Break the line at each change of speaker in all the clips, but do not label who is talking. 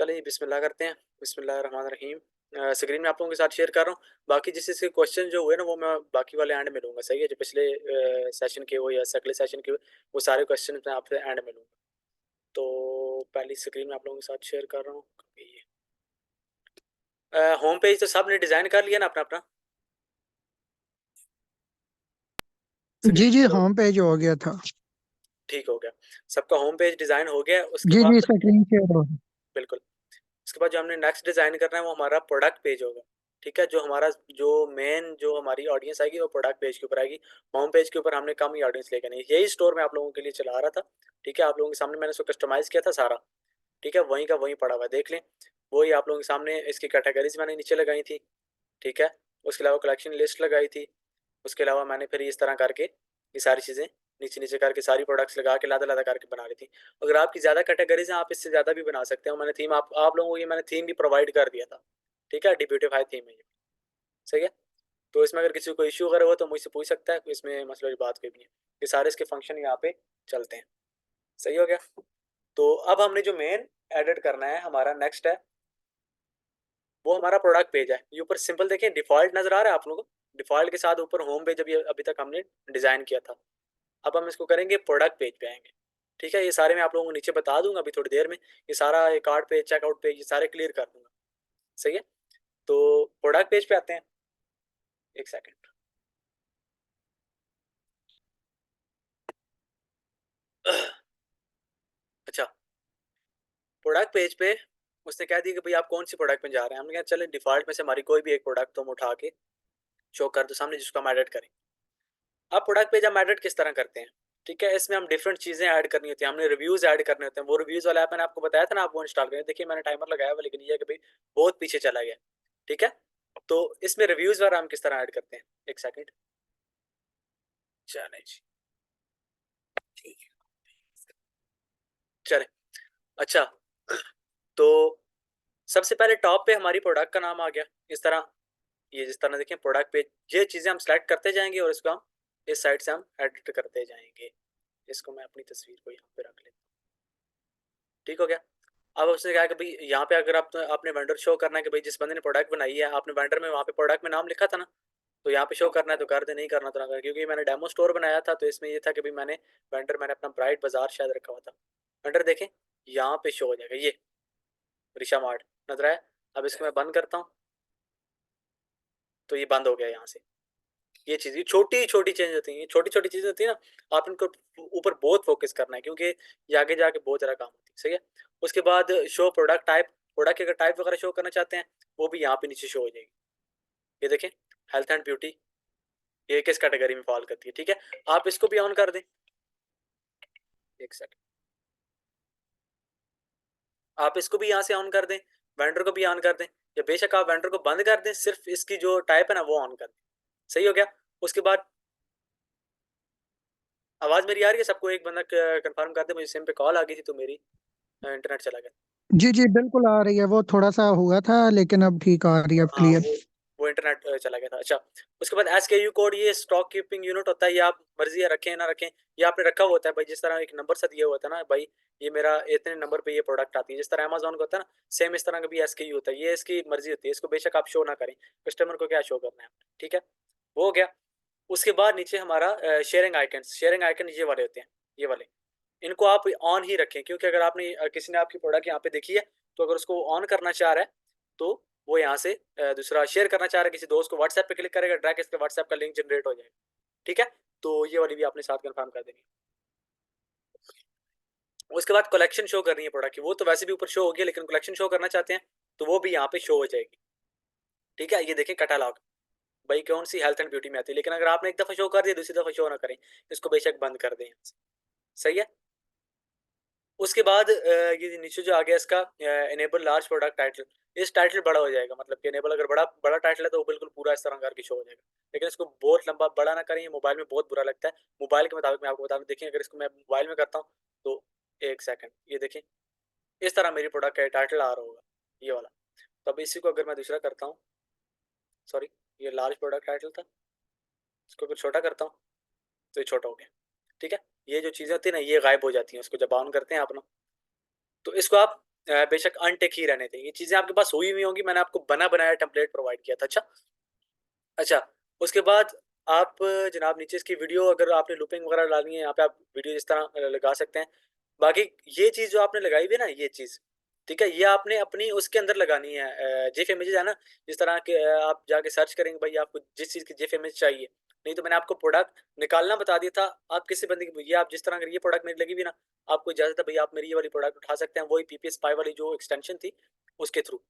चलिए बिस्मिल्लाह करते हैं। बिस्मिल्लाहिर्रहमानिर्रहीम। स्क्रीन में आप लोगों के साथ शेयर कर रहा हूँ। बाकी जिस जिसके क्वेश्चन जो हुए ना वो मैं बाकी वाले एंड में लूँगा, सही है? जो पिछले सेशन के हो या अगले सेशन के हो, वो सारे क्वेश्चन मैं आपसे एंड में लूँगा। तो पहली स्क्रीन में आप लोगों के साथ शेयर कर रहा हूँ। होम पेज तो सब ने डिज़ाइन कर लिया ना अपना अपना?
जी
स्क्रीन
जी,
शेयर हो
होम पेज हो गया था।
ठीक हो गया। सबका होम पेज डिज़ाइन हो गया। उसके
जी जी,
बाद
स्क्रीन शेयर हो गया।
बिल्कुल, उसके बाद जो हमने नेक्स्ट डिज़ाइन करना है वो हमारा प्रोडक्ट पेज होगा। ठीक है, जो हमारा जो मेन जो हमारी ऑडियंस आएगी वो प्रोडक्ट पेज के ऊपर आएगी। होम पेज के ऊपर हमने कम ही ऑडियंस लेकर नहीं, यही स्टोर मैं आप लोगों के लिए चला रहा था। ठीक है, आप लोगों के सामने मैंने उसको कस्टमाइज़ किया था सारा। ठीक है, वहीं का वहीं पड़ा हुआ है, देख लें। वही आप लोगों के सामने इसकी कैटेगरीज मैंने नीचे लगाई थी। ठीक है, उसके अलावा कलेक्शन लिस्ट लगाई थी। उसके अलावा मैंने फिर इस तरह करके ये सारी चीज़ें नीचे नीचे करके सारी प्रोडक्ट्स लगा के लादा लादा करके बना ली थी। अगर आपकी ज़्यादा कैटेगरीज हैं आप इससे ज़्यादा भी बना सकते हो। मैंने थीम आप लोगों को ये मैंने थीम भी प्रोवाइड कर दिया था। ठीक है, डिब्यूटिफाई थीम है ये, सही है। तो इसमें अगर किसी को इशू अगर हो तो मुझसे पूछ सकता है, इसमें मतलब बात कोई भी नहीं है। ये सारे इसके फंक्शन यहाँ पे चलते हैं, सही हो गया। तो अब हमने जो मेन एडिट करना है हमारा नेक्स्ट है वो हमारा प्रोडक्ट पेज है। ये ऊपर सिंपल देखें, डिफॉल्ट नजर आ रहा है आप लोगों को? डिफॉल्ट के साथ ऊपर होम पेज अभी तक हमने डिजाइन किया था। अब हम इसको करेंगे प्रोडक्ट पेज पे आएंगे। ठीक है, ये सारे मैं आप लोगों को नीचे बता दूंगा अभी थोड़ी देर में। ये सारा ये कार्ड पेज चेकआउट पेज ये सारे क्लियर कर दूंगा, सही है। तो प्रोडक्ट पेज पे आते हैं, एक सेकेंड। अच्छा, प्रोडक्ट पेज पे उसने कह दिया कि भाई आप कौन सी प्रोडक्ट में जा रहे हैं। हमने कहा चले डिफॉल्ट में से हमारी कोई भी एक प्रोडक्ट तुम उठा के शो कर दो सामने जिसको हम एडिट करें। अब प्रोडक्ट पेज हम एडिट किस तरह करते हैं? ठीक है, इसमें हम डिफरेंट चीजें ऐड करनी होती है। हमने रिव्यूज ऐड करने होते हैं। वो रिव्यूज वाला ऐप मैंने आपको बताया था ना, आप वो इंस्टॉल करें। देखिए मैंने टाइमर लगाया हुआ लेकिन ये है कि भाई बहुत पीछे चला गया। ठीक है, तो इसमें रिव्यूज वाला हम किस तरह ऐड करते हैं, एक सेकंड। चले जी, ठीक है, चले। अच्छा, तो सबसे पहले टॉप पे हमारी प्रोडक्ट का नाम आ गया इस तरह। ये जिस तरह देखें प्रोडक्ट पेज, ये चीजें हम सेलेक्ट करते जाएंगे और इसको हम इस साइड से हम एडिट करते जाएंगे। इसको मैं अपनी तस्वीर को यहाँ पे रख लेता हूँ। ठीक हो गया। अब उसने कहा कि भाई यहाँ पे अगर आपने वेंडर शो करना है कि भाई जिस बंदे ने प्रोडक्ट बनाई है आपने वेंडर में वहाँ पे प्रोडक्ट में नाम लिखा था ना, तो यहाँ पे शो करना है तो कर दे, नहीं करना तो ना कर। क्योंकि मैंने डेमो स्टोर बनाया था तो इसमें ये था कि भाई मैंने अपना ब्राइट बाजार शायद रखा हुआ था। वेंडर देखें यहाँ पे शो हो जाएगा, ये रिशा मार्ट नजर आया। अब इसको मैं बंद करता हूँ तो ये बंद हो गया यहाँ से। ये चीज ये छोटी छोटी चेंज होती है, ये छोटी छोटी चीजें होती है ना, आप इनको ऊपर बहुत फोकस करना है क्योंकि ये आगे जाके बहुत ज्यादा काम होती है, सही है। उसके बाद शो प्रोडक्ट टाइप, प्रोडक्ट की अगर टाइप वगैरह शो करना चाहते हैं वो भी यहाँ पे नीचे शो हो जाएगी। ये देखें, हेल्थ एंड ब्यूटी, ये किस कैटेगरी में फॉल करती है। ठीक है, आप इसको भी ऑन कर दें, एक सेकंड। आप इसको भी यहाँ से ऑन कर दें, वेंडर को भी ऑन कर दें, या बेशक आप वेंडर को बंद कर दें, सिर्फ इसकी जो टाइप है ना वो ऑन कर दें, सही हो गया। उसके बाद आवाज मेरी आ रही है सबको? एक बंदा कंफर्म कर दे, मुझे सिम पे कॉल आ गई थी तो मेरी इंटरनेट चला गया।
जी जी, बिल्कुल आ रही है। वो थोड़ा सा हुआ था लेकिन अब ठीक आ रही है, अब
हाँ,
क्लियर।
वो इंटरनेट चला गया था। अच्छा, उसके बाद SKU कोड, ये स्टॉक कीपिंग यूनिट होता है। ये आप मर्जी है रखें ना रखें, ये आपने रखा हुआ होता है भाई। जिस तरह एक नंबर सा दिया हुआ था ना भाई, ये मेरा इतने नंबर पे ये प्रोडक्ट आती है, जिस तरह अमेजोन का होता है ना, सेम इस तरह का भी SKU होता है। ये इसकी मर्जी होती है, इसको बेशक आप शो ना करें, कस्टमर को क्या शो करना है। ठीक है, वो हो गया। उसके बाद नीचे हमारा शेयरिंग आइकन, शेयरिंग आइकन ये वाले होते हैं, ये वाले। इनको आप ऑन ही रखें क्योंकि अगर आपने किसी ने आपकी प्रोडक्ट यहाँ पे देखी है तो अगर उसको ऑन करना चाह रहा है तो वो यहाँ से दूसरा शेयर करना चाह रहा है किसी दोस्त को, व्हाट्सएप पे क्लिक करेगा, डायरेक्ट इसके व्हाट्सएप का लिंक जनरेट हो जाएगा। ठीक है, तो ये वाली भी आपने साथ कंफर्म कर देनी है। उसके बाद कलेक्शन शो करनी है प्रोडक्ट की, वो तो वैसे भी ऊपर शो होगी लेकिन कलेक्शन शो करना चाहते हैं तो वो भी यहाँ पे शो हो जाएगी। ठीक है, ये देखें कैटालॉग, भाई कौन सी हेल्थ एंड ब्यूटी में आती है। लेकिन अगर आपने एक दफा शो कर दिया दूसरी दफा शो ना करें, इसको बेशक बंद कर दें यहाँ से, सही है। उसके बाद ये नीचे जो आ गया इसका इनेबल लार्ज प्रोडक्ट टाइटल, इस टाइटल बड़ा हो जाएगा, मतलब कि इनेबल अगर बड़ा बड़ा टाइटल है तो वो बिल्कुल पूरा इस तरह करके शो हो जाएगा। लेकिन इसको बहुत लंबा बड़ा ना करें, ये मोबाइल में बहुत बुरा लगता है। मोबाइल के मुताबिक मैं आपको बता दूं, देखिए अगर इसको मैं मोबाइल में करता हूँ तो एक सेकंड, ये देखें इस तरह मेरी प्रोडक्ट का टाइटल आ रहा होगा, ये वाला। तो अब इसी को अगर मैं दूसरा करता हूँ, सॉरी, ये लार्ज प्रोडक्ट टाइटल था, इसको अगर छोटा करता हूँ तो ये छोटा हो गया। ठीक है, ये जो चीज़ें होती है ना ये गायब हो जाती हैं उसको जब ऑन करते हैं आप ना। तो इसको आप बेशक अनटिक ही रहने दें। ये चीजें आपके पास हुई हुई होंगी, मैंने आपको बना बनाया टेम्पलेट प्रोवाइड किया था। अच्छा अच्छा, उसके बाद आप जनाब नीचे इसकी वीडियो, अगर आपने लूपिंग वगैरह डालनी है यहाँ पे आप वीडियो इस तरह लगा सकते हैं। बाकी ये चीज जो आपने लगाई हुई है ना, ये चीज ठीक है, ये आपने अपनी उसके अंदर लगानी है। जिफ इमेजेस है ना, जिस तरह के आप जाके सर्च करेंगे भाई आपको जिस चीज की जिफ इमेज चाहिए। नहीं तो मैंने आपको प्रोडक्ट निकालना बता दिया था। आप किसी बंदे की ये आप जिस तरह अगर ये प्रोडक्ट मेरी लगी हुई ना, आपको इजाजत है भाई आप मेरी ये वाली प्रोडक्ट उठा सकते हैं, वही पीपीएस पाई वाली जो एक्सटेंशन थी उसके थ्रू।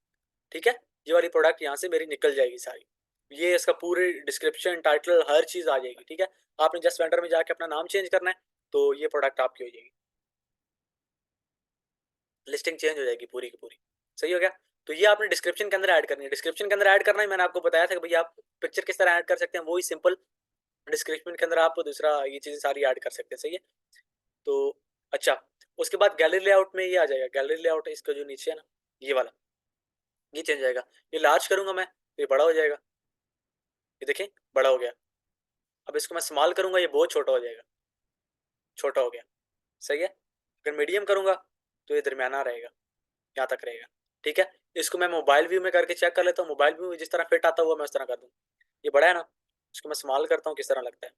ठीक है, ये वाली प्रोडक्ट यहाँ से मेरी निकल जाएगी सारी। ये इसका पूरी डिस्क्रिप्शन टाइटल हर चीज आ जाएगी। ठीक है, आपने जस्ट वेंडर में जाके अपना नाम चेंज करना है तो ये प्रोडक्ट आपकी हो जाएगी, लिस्टिंग चेंज हो जाएगी पूरी की पूरी। सही हो गया। तो ये आपने डिस्क्रिप्शन के अंदर ऐड करनी है। डिस्क्रिप्शन के अंदर ऐड करना है, मैंने आपको बताया था कि भाई आप पिक्चर किस तरह ऐड कर सकते हैं, वही सिंपल डिस्क्रिप्शन के अंदर आप दूसरा ये चीजें सारी ऐड कर सकते हैं। सही है। तो अच्छा, उसके बाद गैलरी लेआउट में ये आ जाएगा, गैलरी लेआउट इसका जो नीचे है ना, ये वाला, ये चेंज जाएगा। ये लार्ज करूंगा मैं तो ये बड़ा हो जाएगा, ये देखें बड़ा हो गया। अब इसको मैं स्मॉल करूंगा, ये बहुत छोटा हो जाएगा, छोटा हो गया। सही है। अगर मीडियम करूंगा तो ये दरमियाना रहेगा, यहाँ तक रहेगा। ठीक है, इसको मैं मोबाइल व्यू में करके चेक कर लेता हूँ, मोबाइल व्यू में जिस तरह फिट आता हुआ मैं उस तरह कर दूँ। ये बड़ा है ना, इसको मैं स्मॉल करता हूँ, किस तरह लगता है।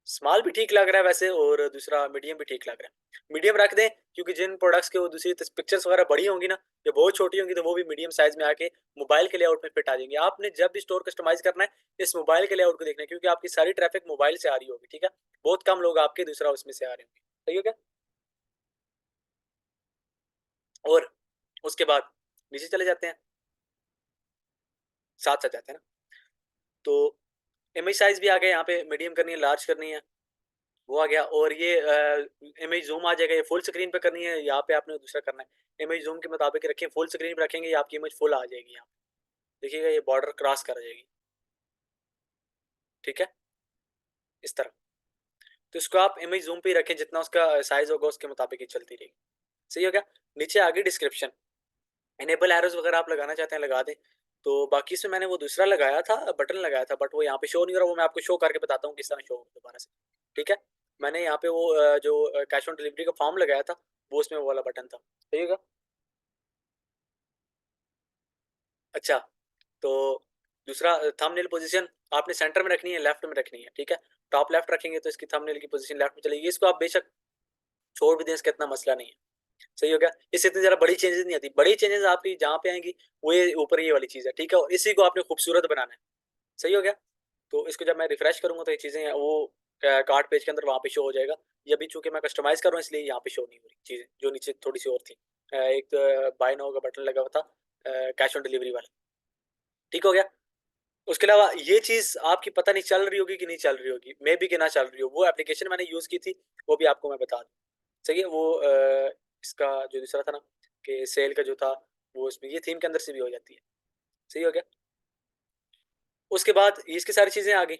स्मॉल भी ठीक लग रहा है वैसे, और दूसरा मीडियम भी ठीक लग रहा है। मीडियम रख दें, क्योंकि जिन प्रोडक्ट्स के वो दूसरी पिक्चर्स वगैरह बड़ी होंगी ना, या बहुत छोटी होंगी, तो वो भी मीडियम साइज में आके मोबाइल के लेआउट में फिट आ जाएंगे। आपने जब भी स्टोर कस्टमाइज करना है, इस मोबाइल के लेआउट को देखना है, क्योंकि आपकी सारी ट्रैफिक मोबाइल से आ रही होगी। ठीक है, बहुत कम लोग आपके दूसरा उसमें से आ रहे होंगे। सही हो गया। और उसके बाद नीचे चले जाते हैं, साथ साथ जाते हैं ना। तो इमेज साइज भी आ गया, यहाँ पे मीडियम करनी है लार्ज करनी है, वो आ गया। और ये इमेज जूम आ जाएगा, ये फुल स्क्रीन पे करनी है, यहाँ पे आपने दूसरा करना है इमेज जूम के मुताबिक रखें, फुल स्क्रीन पे रखेंगे ये आपकी इमेज फुल आ जाएगी। यहाँ देखिएगा ये बॉर्डर क्रॉस कर जाएगी। ठीक है, इस तरह। तो इसको आप इमेज जूम पे ही रखें, जितना उसका साइज होगा उसके मुताबिक ही चलती रहेगी। सही हो गया। नीचे आगे डिस्क्रिप्शन, इनेबल एरोज वगैरह आप लगाना चाहते हैं लगा दें। तो बाकी से मैंने वो दूसरा लगाया था, बटन लगाया था, बट वो यहाँ पे शो नहीं हो रहा, वो मैं आपको शो करके बताता हूँ किस तरह शो होगा दोबारा से। ठीक है, मैंने यहाँ पे वो जो कैश ऑन डिलीवरी का फॉर्म लगाया था, वो उसमें वो वाला बटन था। सही होगा। अच्छा, तो दूसरा थंबनेल पोजीशन आपने सेंटर में रखनी है, लेफ्ट में रखनी है। ठीक है, टॉप लेफ्ट रखेंगे तो इसकी थंबनेल की पोजीशन लेफ्ट में चलेगी। इसको आप बेशक छोड़ भी दें, इसका इतना मसला नहीं है। सही हो गया। इससे इतनी जरा बड़ी चेंजेस नहीं आती, बड़ी चेंजेस आपकी जहाँ पे आएंगी वो ये ऊपर ये वाली चीज है। ठीक है, और इसी को आपने खूबसूरत बनाना है। सही हो गया। तो इसको जब मैं रिफ्रेश करूंगा तो ये चीजें वो कार्ड पेज के अंदर वहां पे शो हो जाएगा। ये अभी चूंकि मैं कस्टमाइज कर रहा हूँ इसलिए यहाँ पे शो नहीं हो रही चीजें, जो नीचे थोड़ी सी और थी। एक बाय नाउ का बटन लगा हुआ था कैश ऑन डिलीवरी वाला। ठीक हो गया। उसके अलावा ये चीज आपकी पता नहीं चल रही होगी कि नहीं चल रही होगी, मे भी कि ना चल रही हो, वो एप्लीकेशन मैंने यूज की थी, वो भी आपको मैं बता दूं। सही है। वो इसका जो दूसरा था ना, कि सेल का जो था, वो इसमें ये थीम के अंदर से भी हो जाती है। सही हो गया। उसके बाद ये इसकी सारी चीजें आ गई।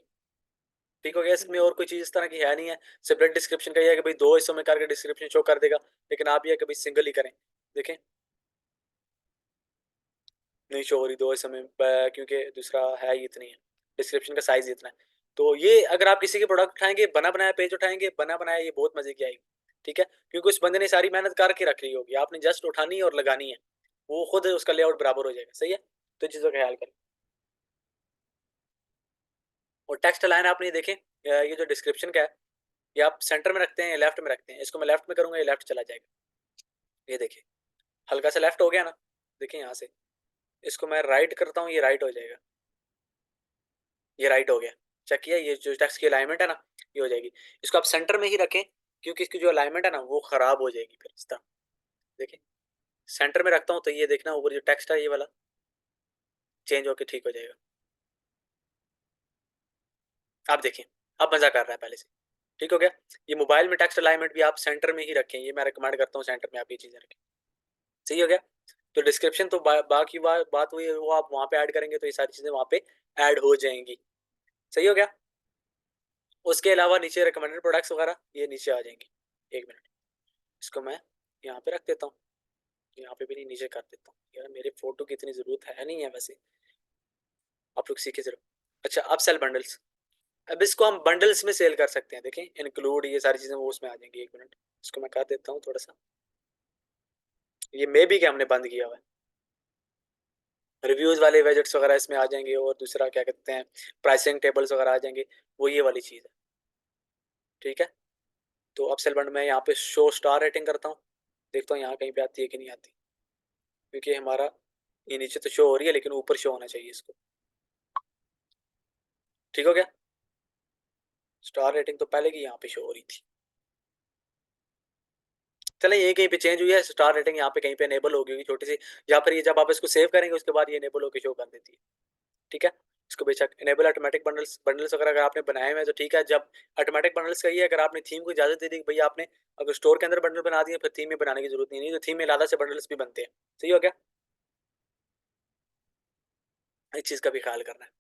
ठीक हो गया। इसमें और कोई चीज इस तरह की है नहीं है। सेपरेट डिस्क्रिप्शन का ये है कि भाई दो हिस्सों में करके डिस्क्रिप्शन शो कर देगा, लेकिन आप ये है कि भाई सिंगल ही करें। देखें नहीं शो हो रही दो हिस्सों में, क्योंकि दूसरा है ही इतनी है, डिस्क्रिप्शन का साइज इतना है। तो ये अगर आप किसी के प्रोडक्ट उठाएंगे, बना बनाया पेज उठाएंगे, बना बनाया, ये बहुत मजे की आएगी। ठीक है, क्योंकि उस बंदे ने सारी मेहनत करके रख ली होगी, आपने जस्ट उठानी है और लगानी है, वो खुद उसका लेआउट बराबर हो जाएगा। सही है। तो चीज़ों का ख्याल करें। और टेक्स्ट लाइन आपने देखें, ये जो डिस्क्रिप्शन का है, ये आप सेंटर में रखते हैं या लेफ्ट में रखते हैं। इसको मैं लेफ्ट में करूंगा, ये लेफ्ट चला जाएगा। ये देखिए हल्का सा लेफ्ट हो गया ना, देखिए यहाँ से इसको मैं राइट करता हूँ, ये राइट हो जाएगा, ये राइट हो गया। चेक किया, ये जो टेक्स्ट की अलाइनमेंट है ना, ये हो जाएगी। इसको आप सेंटर में ही रखें, क्योंकि इसकी जो अलाइनमेंट है ना वो खराब हो जाएगी फिर इस तरह। देखिए सेंटर में रखता हूँ तो ये देखना ऊपर जो टेक्स्ट है ये वाला चेंज होकर ठीक हो जाएगा। आप देखिए अब मजा कर रहा है पहले से। ठीक हो गया। ये मोबाइल में टेक्स्ट अलाइनमेंट भी आप सेंटर में ही रखें, ये मैं रिकमेंड करता हूँ सेंटर में आप ये चीजें रखें। सही हो गया। तो डिस्क्रिप्शन तो बाकी बात हुई है, वो आप वहां पे ऐड करेंगे तो ये सारी चीजें वहां पे ऐड हो जाएंगी। सही हो गया। उसके अलावा नीचे रिकमेंडेड प्रोडक्ट्स वगैरह ये नीचे आ जाएंगी। एक मिनट, इसको मैं यहाँ पे रख देता हूँ, यहाँ पे भी नहीं, नीचे कर देता हूँ यार, मेरे फोटो की इतनी जरूरत है नहीं है वैसे, आप लोग सीखे जरूर। अच्छा, अब सेल बंडल्स। अब इसको हम बंडल्स में सेल कर सकते हैं। देखें इंक्लूड, ये सारी चीजें वो उसमें आ जाएंगी। एक मिनट, इसको मैं कर देता हूँ थोड़ा सा। ये मे भी क्या हमने बंद किया हुआ है। रिव्यूज वाले वेजेट्स वगैरह इसमें आ जाएंगे, और दूसरा क्या कहते हैं, प्राइसिंग टेबल्स वगैरह आ जाएंगे, वो ये वाली चीज़ है। ठीक है, तो अब सेल बंड में यहाँ पे शो स्टार रेटिंग करता हूँ, देखता हूँ यहाँ कहीं पे आती है कि नहीं आती, क्योंकि हमारा ये नीचे तो शो हो रही है लेकिन ऊपर शो होना चाहिए इसको। ठीक हो गया, स्टार रेटिंग तो पहले की यहाँ पे शो हो रही थी। चले ये कहीं पे चेंज हुई है, स्टार रेटिंग यहाँ पे कहीं पे एनेबल हो गई होगी छोटी सी, या फिर ये जब आप इसको सेव करेंगे उसके बाद ये एनेबल होकर शो कर देती है। ठीक है, इसको बेशक इनेबल ऑटोमेटिक बंडल्स बंडल्स वगैरह अगर आपने बनाए हुए हैं तो ठीक है। जब ऑटोमेटिक बंडल्स का ये है, अगर आपने थीम को इजाजत दे दी कि भैया आपने अगर स्टोर के अंदर बंडल बना दिए, फिर थीम में बनाने की जरूरत नहीं है, तो थीम में अलग से बंडल्स भी बनते हैं। सही हो गया, इस चीज का भी ख्याल करना है।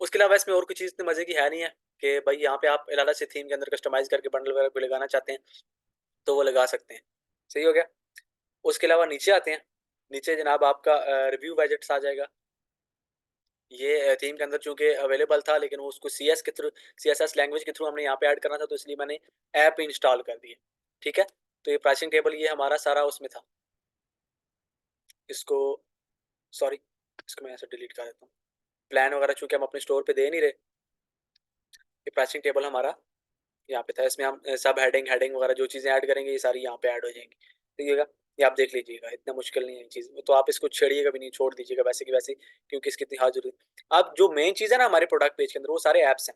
उसके अलावा इसमें और कुछ चीज इतनी मजे की है नहीं है कि भाई यहाँ पे आप अलग से थीम के अंदर कस्टमाइज करके बंडल वगैरह भी लगाना चाहते हैं तो वो लगा सकते हैं। सही हो गया, उसके अलावा नीचे आते हैं। नीचे जनाब आपका रिव्यू बजट्स आ जाएगा। ये थीम के अंदर चूंकि अवेलेबल था, लेकिन वो उसको सी एस के थ्रू, सी एस एस लैंग्वेज के थ्रू हमने यहाँ पे ऐड करना था, तो इसलिए मैंने ऐप इंस्टॉल कर दिया। ठीक है, तो ये प्राइसिंग टेबल ये हमारा सारा उसमें था। इसको, सॉरी, इसको मैं ऐसे डिलीट कर देता हूँ। प्लान वगैरह चूंकि हम अपने स्टोर पे दे नहीं रहे, ये प्राइसिंग टेबल हमारा यहाँ पे था। इसमें हम सब हेडिंग हेडिंग वगैरह जो चीज़ें ऐड करेंगे ये सारी यहाँ पे ऐड हो जाएंगी। देखिएगा, ये आप देख लीजिएगा, इतना मुश्किल नहीं है ये चीज़, तो आप इसको छेड़िएगा भी नहीं, छोड़ दीजिएगा वैसे की वैसे, क्योंकि इसकी इतनी हाथ जरूरत है। अब जो मेन चीज़ है ना हमारे प्रोडक्ट पेज के अंदर, वो सारे ऐप्स हैं।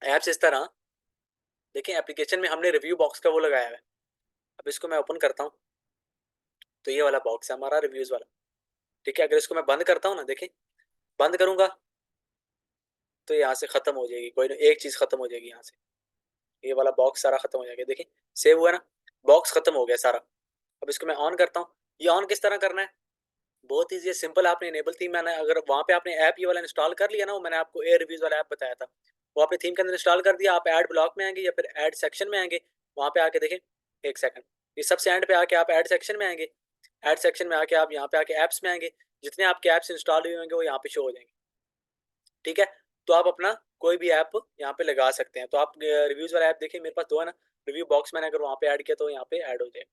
ऐप्स इस तरह, देखिए एप्लीकेशन में हमने रिव्यू बॉक्स का वो लगाया है। अब इसको मैं ओपन करता हूँ, तो ये वाला बॉक्स है हमारा रिव्यूज वाला। ठीक है, अगर इसको मैं बंद करता हूँ ना, देखिए बंद करूंगा तो यहाँ से खत्म हो जाएगी, कोई ना एक चीज खत्म हो जाएगी यहाँ से, ये वाला बॉक्स सारा खत्म हो जाएगा। देखिए सेव हुआ ना, बॉक्स खत्म हो गया सारा। अब इसको मैं ऑन करता हूँ। ये ऑन किस तरह करना है, बहुत ईजी है, सिंपल। आपने इनेबल थीम, मैंने अगर वहाँ पे आपने ऐप ये वाला इंस्टॉल कर लिया ना, वो मैंने आपको एयर रिव्यूज वाला ऐप बताया था, वो आपने थीम के अंदर इंस्टॉल कर दिया, आप ऐड ब्लॉक में आएंगे या फिर ऐड सेक्शन में आएंगे। वहाँ पे आके देखें, एक सेकंड, ये सबसे एंड पे आके आप ऐड सेक्शन में आएंगे। ऐड सेक्शन में आके आप यहाँ पे आके ऐप्स में आएंगे, जितने आपके ऐप्स इंस्टॉल हुए होंगे वो यहाँ पे शो हो जाएंगे। ठीक है, तो आप अपना कोई भी ऐप यहाँ पे लगा सकते हैं। तो आप रिव्यूज वाला ऐप देखिए, मेरे पास दो है ना, रिव्यू बॉक्स मैंने अगर वहाँ पे ऐड किया तो यहाँ पे ऐड हो जाए।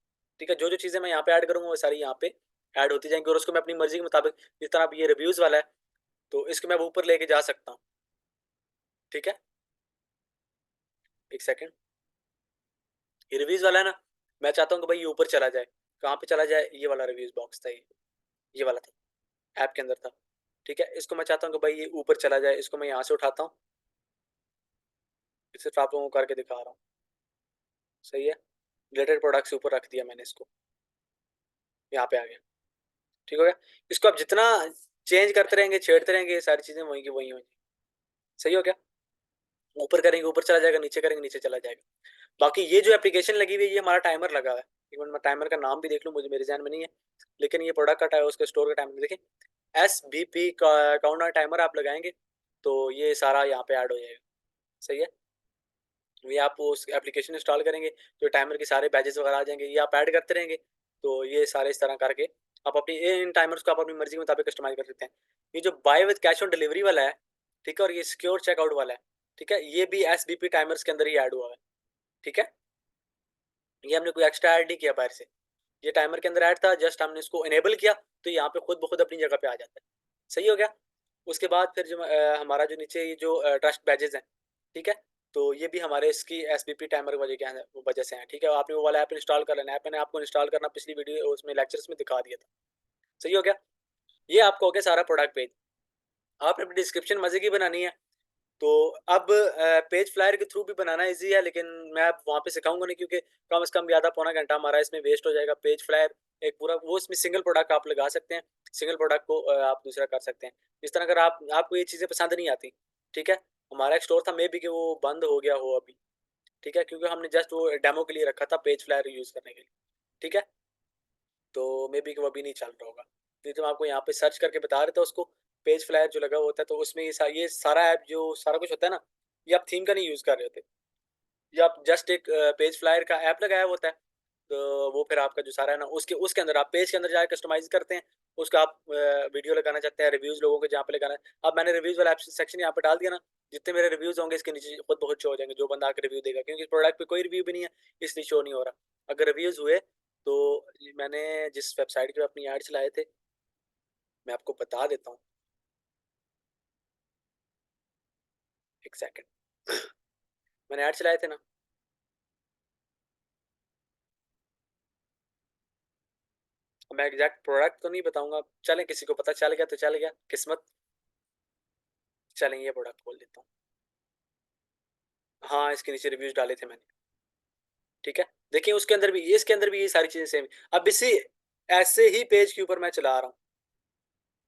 ठीक है, जो जो चीज़ें मैं यहाँ पे ऐड करूँगा वो सारी यहाँ पे ऐड होती जाएंगी, और उसको मैं अपनी मर्जी के मुताबिक, जिस तरह अब ये रिव्यूज वाला है तो इसको मैं ऊपर लेके जा सकता हूँ। ठीक है, एक सेकंड, ये रिव्यूज वाला है ना, मैं चाहता हूँ कि भाई ये ऊपर चला जाए। कहाँ पे चला जाए, ये वाला रिव्यूज बॉक्स था, ये वाला था, ऐप के अंदर था। ठीक है, इसको मैं चाहता हूँ कि भाई ये ऊपर चला जाए, इसको मैं यहाँ से उठाता हूँ, सिर्फ आप लोगों को करके दिखा रहा हूँ। सही है, रिलेटेड प्रोडक्ट से ऊपर रख दिया मैंने इसको, यहाँ पे आ गया। ठीक हो गया, इसको आप जितना चेंज करते रहेंगे, छेड़ते रहेंगे, ये सारी चीजें वहीं की वहीं होंगी। सही हो गया, ऊपर करेंगे ऊपर चला जाएगा, नीचे करेंगे नीचे चला जाएगा। बाकी ये जो एप्लीकेशन लगी हुई है, ये हमारा टाइमर लगा हुआ है। एक मिनट मैं टाइमर का नाम भी देख लूँ, मुझे मेरे ध्यान में नहीं है, लेकिन ये प्रोडक्ट का टाइम, उसके स्टोर का टाइमर देखें, SBP का काउंटर टाइमर आप लगाएंगे तो ये सारा यहाँ पे ऐड हो जाएगा। सही है, ये आप उस एप्लीकेशन इंस्टॉल करेंगे तो टाइमर के सारे बैजेस वगैरह आ जाएंगे, ये आप ऐड करते रहेंगे, तो ये सारे इस तरह करके आप अपनी इन टाइमर्स को आप अपनी मर्जी के मुताबिक कस्टमाइज कर सकते हैं। ये जो buy with cash on delivery वाला है, ठीक है, और ये सिक्योर चेकआउट वाला है, ठीक है, ये भी SBP टाइमर्स के अंदर ही ऐड हुआ है। ठीक है, ये हमने कोई एक्स्ट्रा ऐड नहीं किया बाहर से, ये टाइमर के अंदर ऐड था, जस्ट हमने इसको इनेबल किया तो यहाँ पे खुद ब खुद अपनी जगह पे आ जाता है। सही हो गया, उसके बाद फिर जो हमारा जो नीचे ये जो ट्रस्ट बैजेस हैं, ठीक है, तो ये भी हमारे इसकी SBP टाइमर की वजह से हैं। ठीक है, आपने वो वाला ऐप इंस्टॉल कर लेना, ऐप मैंने आपको इंस्टॉल करना पिछली वीडियो उसमें लेक्चर्स में दिखा दिया था। सही हो गया, ये आपको हो गया सारा प्रोडक्ट पेज। आपने अपनी डिस्क्रिप्शन मजे की बनानी है, तो अब पेज फ्लायर के थ्रू भी बनाना इजी है, लेकिन मैं अब वहाँ पे सिखाऊंगा नहीं, क्योंकि कम से कम भी आधा पौना घंटा हमारा इसमें वेस्ट हो जाएगा। पेज फ्लायर एक पूरा वो, इसमें सिंगल प्रोडक्ट आप लगा सकते हैं, सिंगल प्रोडक्ट को आप दूसरा कर सकते हैं। इस तरह अगर आपको ये चीज़ें पसंद नहीं आती, ठीक है, हमारा एक स्टोर था मे बी कि वो बंद हो गया हो अभी। ठीक है, क्योंकि हमने जस्ट वो डेमो के लिए रखा था, पेज फ्लायर यूज़ करने के लिए। ठीक है, तो मे बी कि वो अभी नहीं चल रहा होगा, नहीं तो मैं आपको यहाँ पे सर्च करके बता रहा था उसको। पेज फ्लायर जो लगा होता है तो उसमें ये सारा ऐप जो सारा कुछ होता है ना, ये आप थीम का नहीं यूज़ कर रहे होते, ये आप जस्ट एक पेज फ्लायर का ऐप लगाया हुआ होता है। तो वो फिर आपका जो सारा है ना, उसके उसके अंदर आप पेज के अंदर जाकर कस्टमाइज करते हैं, उसका आप वीडियो लगाना चाहते हैं, रिव्यूज लोगों के जहाँ पे लगाना है। अब मैंने रिव्यूज वाला सेक्शन यहाँ पे डाल दिया ना, जितने मेरे रिव्यूज होंगे इसके नीचे खुद बहुत शो हो जाएंगे, जो बंदा आकर रिव्यू देगा, क्योंकि प्रोडक्ट पे कोई रिव्यू भी नहीं है इसलिए शो नहीं हो रहा। अगर रिव्यूज हुए तो मैंने जिस वेबसाइट पे अपनी ऐड चलाए थे मैं आपको बता देता हूँ, एक सेकंड। मैंने ऐड चलाए थे ना, मैं एग्जैक्ट प्रोडक्ट तो नहीं बताऊंगा, चलें किसी को पता चल गया तो चल गया, किस्मत। चलें ये प्रोडक्ट खोल देता हूँ। हाँ इसके नीचे रिव्यूज डाले थे मैंने, ठीक है। देखिए उसके अंदर भी, इसके अंदर भी ये सारी चीजें सेम। अब इसी ऐसे ही पेज के ऊपर मैं चला रहा हूँ,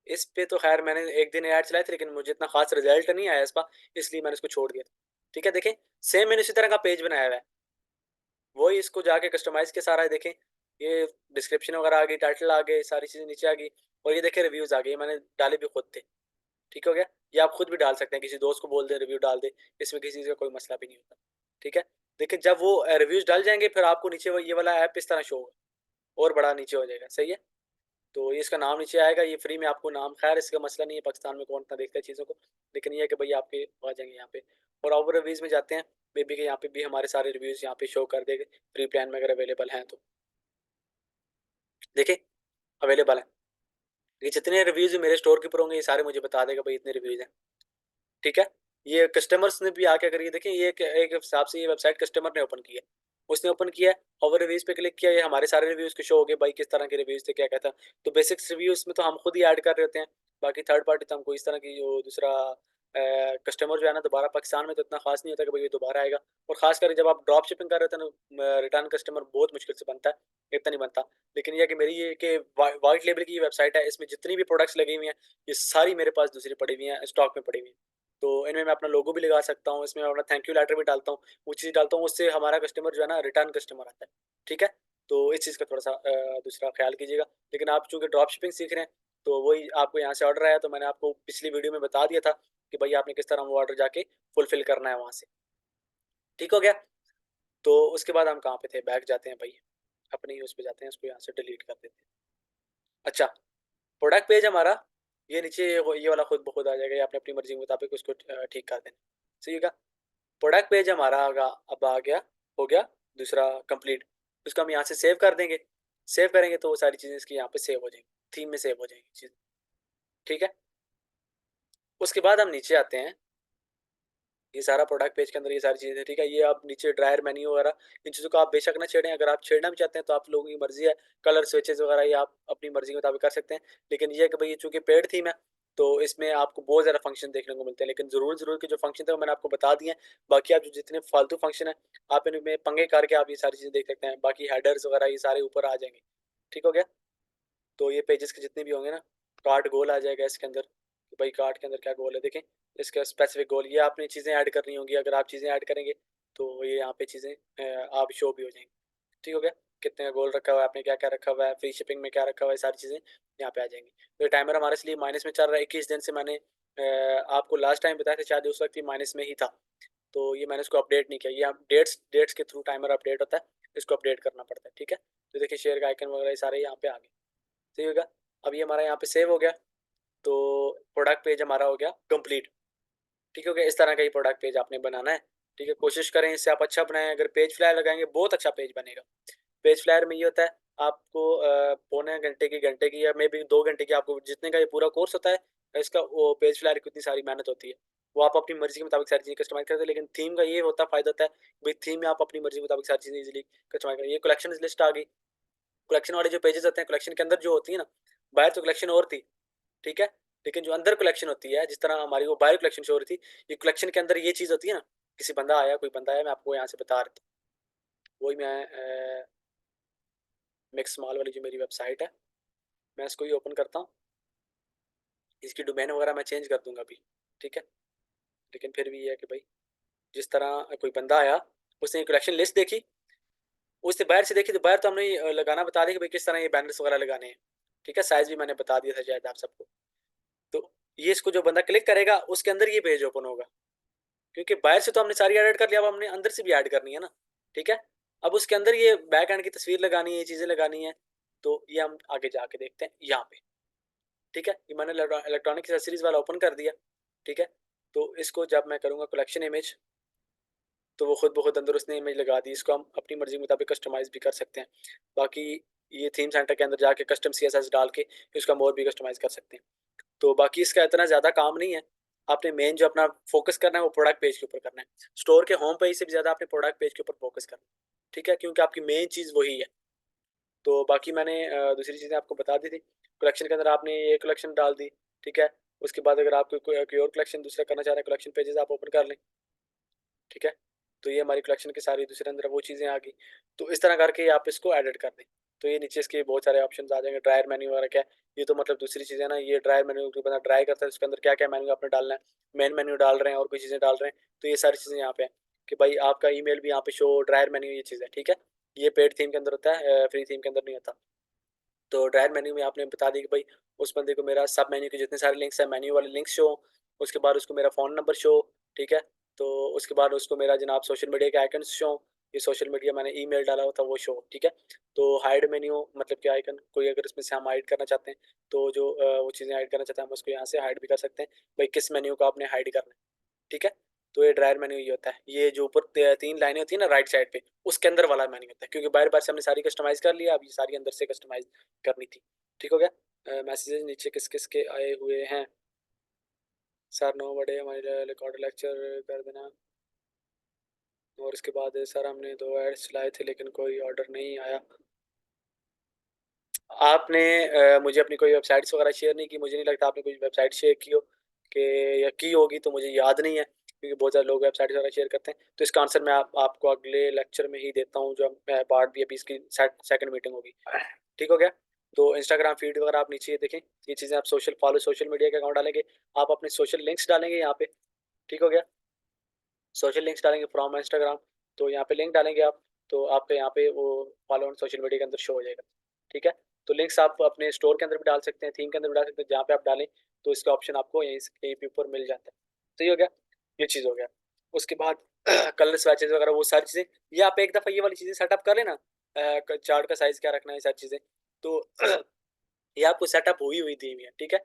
इस पे तो खैर मैंने एक दिन ऐड चलाए थे लेकिन मुझे इतना खास रिजल्ट नहीं आया इसका, इसलिए मैंने इसको छोड़ दिया था। ठीक है देखें, सेम मैंने उसी तरह का पेज बनाया हुआ है, वही इसको जाके कस्टमाइज के सारा है, देखें ये डिस्क्रिप्शन वगैरह आ गई, टाइटल आ गए, सारी चीजें नीचे आ गई, और ये देखें रिव्यूज आ गए, मैंने डाले भी खुद थे। ठीक हो गया। ये आप खुद भी डाल सकते हैं, किसी दोस्त को बोल दे रिव्यू डाल दे, इसमें किसी चीज़ का कोई मसला भी नहीं होता। ठीक है। देखिए जब वो रिव्यूज डाल जाएंगे फिर आपको नीचे वो ये वाला ऐप इस तरह शो होगा, और बड़ा नीचे हो जाएगा, सही है। तो ये इसका नाम नीचे आएगा, ये फ्री में आपको नाम, खैर इसका मसला नहीं है, पाकिस्तान में कौन इतना देखता है चीज़ों को, लेकिन ये है कि भाई आपके आ जाएंगे यहाँ पे। और ओवर रिव्यूज़ में जाते हैं, बेबी के यहाँ पे भी हमारे सारे रिव्यूज़ यहाँ पे शो कर देंगे, फ्री प्लान में अगर अवेलेबल हैं तो। देखिए अवेलेबल है, ये जितने रिव्यूज़ मेरे स्टोर के ऊपर होंगे ये सारे मुझे बता देगा भाई इतने रिव्यूज़ हैं। ठीक है। ये कस्टमर्स ने भी आके, अगर ये देखें, ये एक हिसाब से ये वेबसाइट कस्टमर ने ओपन की है, उसने ओपन किया है, ओवर रिव्यूज पे क्लिक किया, ये हमारे सारे रिव्यूज के शो हो गए भाई किस तरह के रिव्यूज थे, क्या कहता। तो बेसिक्स रिव्यूज में तो हम खुद ही ऐड कर रहे होते हैं, बाकी थर्ड पार्टी तो हमको इस तरह की जो दूसरा कस्टमर जो है ना दोबारा पाकिस्तान में तो इतना खास नहीं होता कि भाई ये दोबारा आएगा। और खास करके जब आप ड्रॉप शिपिंग कर रहे होते हैं ना, रिटर्न कस्टमर बहुत मुश्किल से बनता है, इतना नहीं बनता। लेकिन यह कि मेरी ये कि वाइट लेबल की वेबसाइट है, इसमें जितनी भी प्रोडक्ट्स लगी हुई हैं ये सारी मेरे पास दूसरी पड़ी हुई हैं, स्टॉक में पड़ी हुई हैं। तो इनमें मैं अपना लोगो भी लगा सकता हूँ, इसमें मैं अपना थैंक यू लेटर भी डालता हूँ, वो चीज़ डालता हूँ, उससे हमारा कस्टमर जो है ना रिटर्न कस्टमर आता है। ठीक है। तो इस चीज़ का थोड़ा सा दूसरा ख्याल कीजिएगा। लेकिन आप चूंकि ड्रॉप शिपिंग सीख रहे हैं तो वही आपको यहाँ से ऑर्डर आया, तो मैंने आपको पिछली वीडियो में बता दिया था कि भाई आपने किस तरह वो ऑर्डर जाके फुलफिल करना है वहाँ से। ठीक हो गया। तो उसके बाद हम कहाँ पे थे, बैक जाते हैं भाई, अपने ही उस पर जाते हैं, उसको यहाँ से डिलीट कर देते हैं। अच्छा, प्रोडक्ट पेज हमारा ये नीचे ये वाला खुद ब खुद आ जाएगा, ये आपने अपनी मर्जी के मुताबिक उसको ठीक कर देना। सही होगा। प्रोडक्ट पेज हमारा आगा अब आ गया, हो गया दूसरा कंप्लीट। उसको हम यहाँ से सेव कर देंगे, सेव करेंगे तो वो सारी चीज़ें इसकी यहाँ पे सेव हो जाएंगी, थीम में सेव हो जाएंगी चीज़। ठीक है। उसके बाद हम नीचे आते हैं, ये सारा प्रोडक्ट पेज के अंदर ये सारी चीज़ें, ठीक है। ये आप नीचे ड्रायर मेन्यू वगैरह, इन चीज़ों को आप बेशक ना छेड़ें, अगर आप छेड़ना भी चाहते हैं तो आप लोगों की मर्जी है। कलर स्विचेस वगैरह ये आप अपनी मर्जी के मुताबिक कर सकते हैं, लेकिन ये है कि भाई ये चूंकि पेड थीम है तो इसमें आपको बहुत ज़्यादा फंक्शन देखने को मिलते हैं, लेकिन ज़रूर के जो फंक्शन थे वो मैंने आपको बता दिए हैं। बाकी आप जो जितने फालतू फंक्शन है आप इनमें पंगे करके आप ये सारी चीज़ें देख सकते हैं, बाकी हेडर्स वगैरह ये सारे ऊपर आ जाएंगे। ठीक हो गया। तो ये पेजेस के जितने भी होंगे ना, कार्ड गोल आ जाएगा इसके अंदर कि भाई कार्ड के अंदर क्या गोल है, देखें इसका स्पेसिफिक गोल, ये आपने चीज़ें ऐड करनी होंगी, अगर आप चीज़ें ऐड करेंगे तो ये यहाँ पे चीज़ें आप शो भी हो जाएंगी। ठीक हो गया। कितने का गोल रखा हुआ है आपने, क्या क्या रखा हुआ है, फ्री शिपिंग में क्या रखा हुआ है, सारी चीज़ें यहाँ पे आ जाएंगी। तो ये टाइमर हमारे इसलिए माइनस में चल रहा है, 21 दिन से मैंने आपको लास्ट टाइम बताया था शायद उस वक्त ही माइनस में ही था, तो ये मैंने इसको अपडेट नहीं किया। ये आप डेट्स डेट्स के थ्रू टाइमर अपडेट होता है, इसको अपडेट करना पड़ता है। ठीक है। तो देखिए शेयर का आइकन वगैरह ये सारे यहाँ पे आ गए। सही होगा। अब ये हमारा यहाँ पे सेव हो गया, तो प्रोडक्ट पेज हमारा हो गया कंप्लीट। ठीक है। इस तरह का ही प्रोडक्ट पेज आपने बनाना है। ठीक है। कोशिश करें इससे आप अच्छा बनाएं, अगर पेज फ्लायर लगाएंगे बहुत अच्छा पेज बनेगा। पेज फ्लायर में ये होता है आपको पौने घंटे की या मे भी 2 घंटे की, आपको जितने का ये पूरा कोर्स होता है इसका, वो पेज फ्लायर की उतनी सारी मेहनत होती है, वो आप अपनी मर्जी के मुताबिक सारी चीज़ें कस्टमाइज करते हैं। लेकिन थीम का ये होता फायदा होता है भाई, थीम में आप अपनी मर्जी के मुताबिक सारी चीज़ें इजीली कस्टमाइज करें। ये कलेक्शन लिस्ट आ गई, कलेक्शन वाले जो पेजेस होते हैं, कलेक्शन के अंदर जो होती है ना, बाहर तो कलेक्शन और थी, ठीक है, लेकिन जो अंदर कलेक्शन होती है, जिस तरह हमारी वो बाहर कलेक्शन शो हो रही थी, ये कलेक्शन के अंदर ये चीज़ होती है ना, किसी बंदा आया, कोई बंदा आया, मैं आपको यहाँ से बता रहा था, वही मैं मिक्स माल वाली जो मेरी वेबसाइट है, मैं इसको ही ओपन करता हूँ, इसकी डोमेन वगैरह मैं चेंज कर दूंगा अभी। ठीक है। लेकिन फिर भी ये है कि भाई जिस तरह कोई बंदा आया, उसने कलेक्शन लिस्ट देखी, उसने बाहर से देखी, तो बाहर तो हमने लगाना बता दिया कि भाई किस तरह ये बैनर्स वगैरह लगाने हैं। ठीक है। साइज भी मैंने बता दिया था शायद आप सबको। तो ये इसको जो बंदा क्लिक करेगा उसके अंदर ये पेज ओपन होगा, क्योंकि बाहर से तो हमने सारी ऐड कर लिया, अब हमने अंदर से भी ऐड करनी है ना। ठीक है। अब उसके अंदर ये बैक एंड की तस्वीर लगानी है, ये चीज़ें लगानी है, तो ये हम आगे जाके देखते हैं यहाँ पे। ठीक है। ये मैंने इलेक्ट्रॉनिक एक्सेसरीज वाला ओपन कर दिया। ठीक है। तो इसको जब मैं करूँगा कलेक्शन इमेज, तो वो खुद ब खुद अंदर उसने इमेज लगा दी। इसको हम अपनी मर्जी के मुताबिक कस्टमाइज़ भी कर सकते हैं। बाकी ये थीम सेंटर के अंदर जाके कस्टम सीएसएस डाल के इसको हम और भी कस्टमाइज़ कर सकते हैं। तो बाकी इसका इतना ज़्यादा काम नहीं है। आपने मेन जो अपना फोकस करना है वो प्रोडक्ट पेज के ऊपर करना है। स्टोर के होम पेज से भी ज़्यादा आपने प्रोडक्ट पेज के ऊपर फोकस करना है, ठीक है? क्योंकि आपकी मेन चीज़ वही है। तो बाकी मैंने दूसरी चीज़ें आपको बता दी थी। कलेक्शन के अंदर आपने ये कलेक्शन डाल दी, ठीक है? उसके बाद अगर आप कोई और कलेक्शन दूसरा करना चाह रहे हैं, कलेक्शन पेजेस आप ओपन कर लें, ठीक है? तो ये हमारी कलेक्शन की सारी दूसरे अंदर वो चीज़ें आ गई। तो इस तरह करके आप इसको एडिट कर दें। तो ये नीचे इसके बहुत सारे ऑप्शंस आ जाएंगे, ड्रायर मेन्यू वगैरह क्या है, ये तो मतलब दूसरी चीज़ है ना। ये ड्रायर मेन्यू जो बंदा ड्राई करता है उसके अंदर क्या क्या मेन्यू आपने डालना है, मेन मेन्यू डाल रहे हैं और कोई चीज़ें डाल रहे हैं, तो ये सारी चीज़ें यहाँ पे हैं कि भाई आपका ईमेल भी यहाँ पे शो, ड्रायर मेन्यू ये चीज़ है, ठीक है? ये पेड थीम के अंदर होता है, फ्री थीम के अंदर नहीं होता। तो ड्रायर मेन्यू में आपने बता दी कि भाई उस बंदे को मेरा सब मेन्यू के जितने सारे लिंक्स हैं, मेन्यू वाले लिंक्स शो, उसके बाद उसको मेरा फ़ोन नंबर शो, ठीक है? तो उसके बाद उसको मेरा जनाब सोशल मीडिया के आइकन शो, ये सोशल मीडिया मैंने ईमेल डाला हुआ था वो शो, ठीक है? तो हाइड मेन्यू मतलब कि आइकन कोई अगर इसमें से हम हाइड करना चाहते हैं, तो जो वो चीज़ें हाइड करना चाहते हैं हम उसको यहाँ से हाइड भी कर सकते हैं। भाई किस मेन्यू को आपने हाइड करना है, ठीक है? तो ये ड्रायर मेन्यू ये होता है। ये जो ऊपर तीन लाइनें होती है ना राइट साइड पे, उसके अंदर वाला मेन्यू होता है, क्योंकि बार बार से हमने सारी कस्टमाइज कर लिया, अब ये सारी अंदर से कस्टमाइज करनी थी। ठीक हो गया? मैसेजेस नीचे किस किस के आए हुए हैं? सर 9 बड़े हमारे रिकॉर्ड लेक्चर कर देना। और उसके बाद सर हमने 2 एड्स चलाए थे लेकिन कोई ऑर्डर नहीं आया। आपने मुझे अपनी कोई वेबसाइट्स वगैरह शेयर नहीं की, मुझे नहीं लगता आपने कोई वेबसाइट शेयर की हो कि, या की होगी तो मुझे याद नहीं है, क्योंकि बहुत सारे लोग वेबसाइट वगैरह शेयर करते हैं। तो इसका आंसर मैं आपको अगले लेक्चर में ही देता हूँ, जो पार्ट भी अभी इसकी सेकंड मीटिंग होगी। ठीक हो गया? तो इंस्टाग्राम फीड वगैरह आप नीचे ये देखें, ये चीज़ें आप सोशल मीडिया के अकाउंट डालेंगे, आप अपने सोशल लिंक्स डालेंगे यहाँ पे। ठीक हो गया? सोशल लिंक्स डालेंगे फ्रॉम इंस्टाग्राम, तो यहाँ पे लिंक डालेंगे आप, तो आपके यहाँ पे वो फॉलो ऑन सोशल मीडिया के अंदर शो हो जाएगा, ठीक है? तो लिंक्स आप अपने स्टोर के अंदर भी डाल सकते हैं, थीम के अंदर भी डाल सकते हैं, जहाँ पे आप डालें तो इसका ऑप्शन आपको यहीं पे ऊपर मिल जाता है। तो ये हो गया, ये चीज़ हो गया। उसके बाद कलर स्वैचेस वगैरह वो सारी चीज़ें, ये आप एक दफ़ा ये वाली चीज़ें सेटअप कर लेना, चार्ट का साइज़ क्या रखना है, ये सारी चीज़ें। तो ये आपको सेटअप हुई हुई थी है, ठीक है?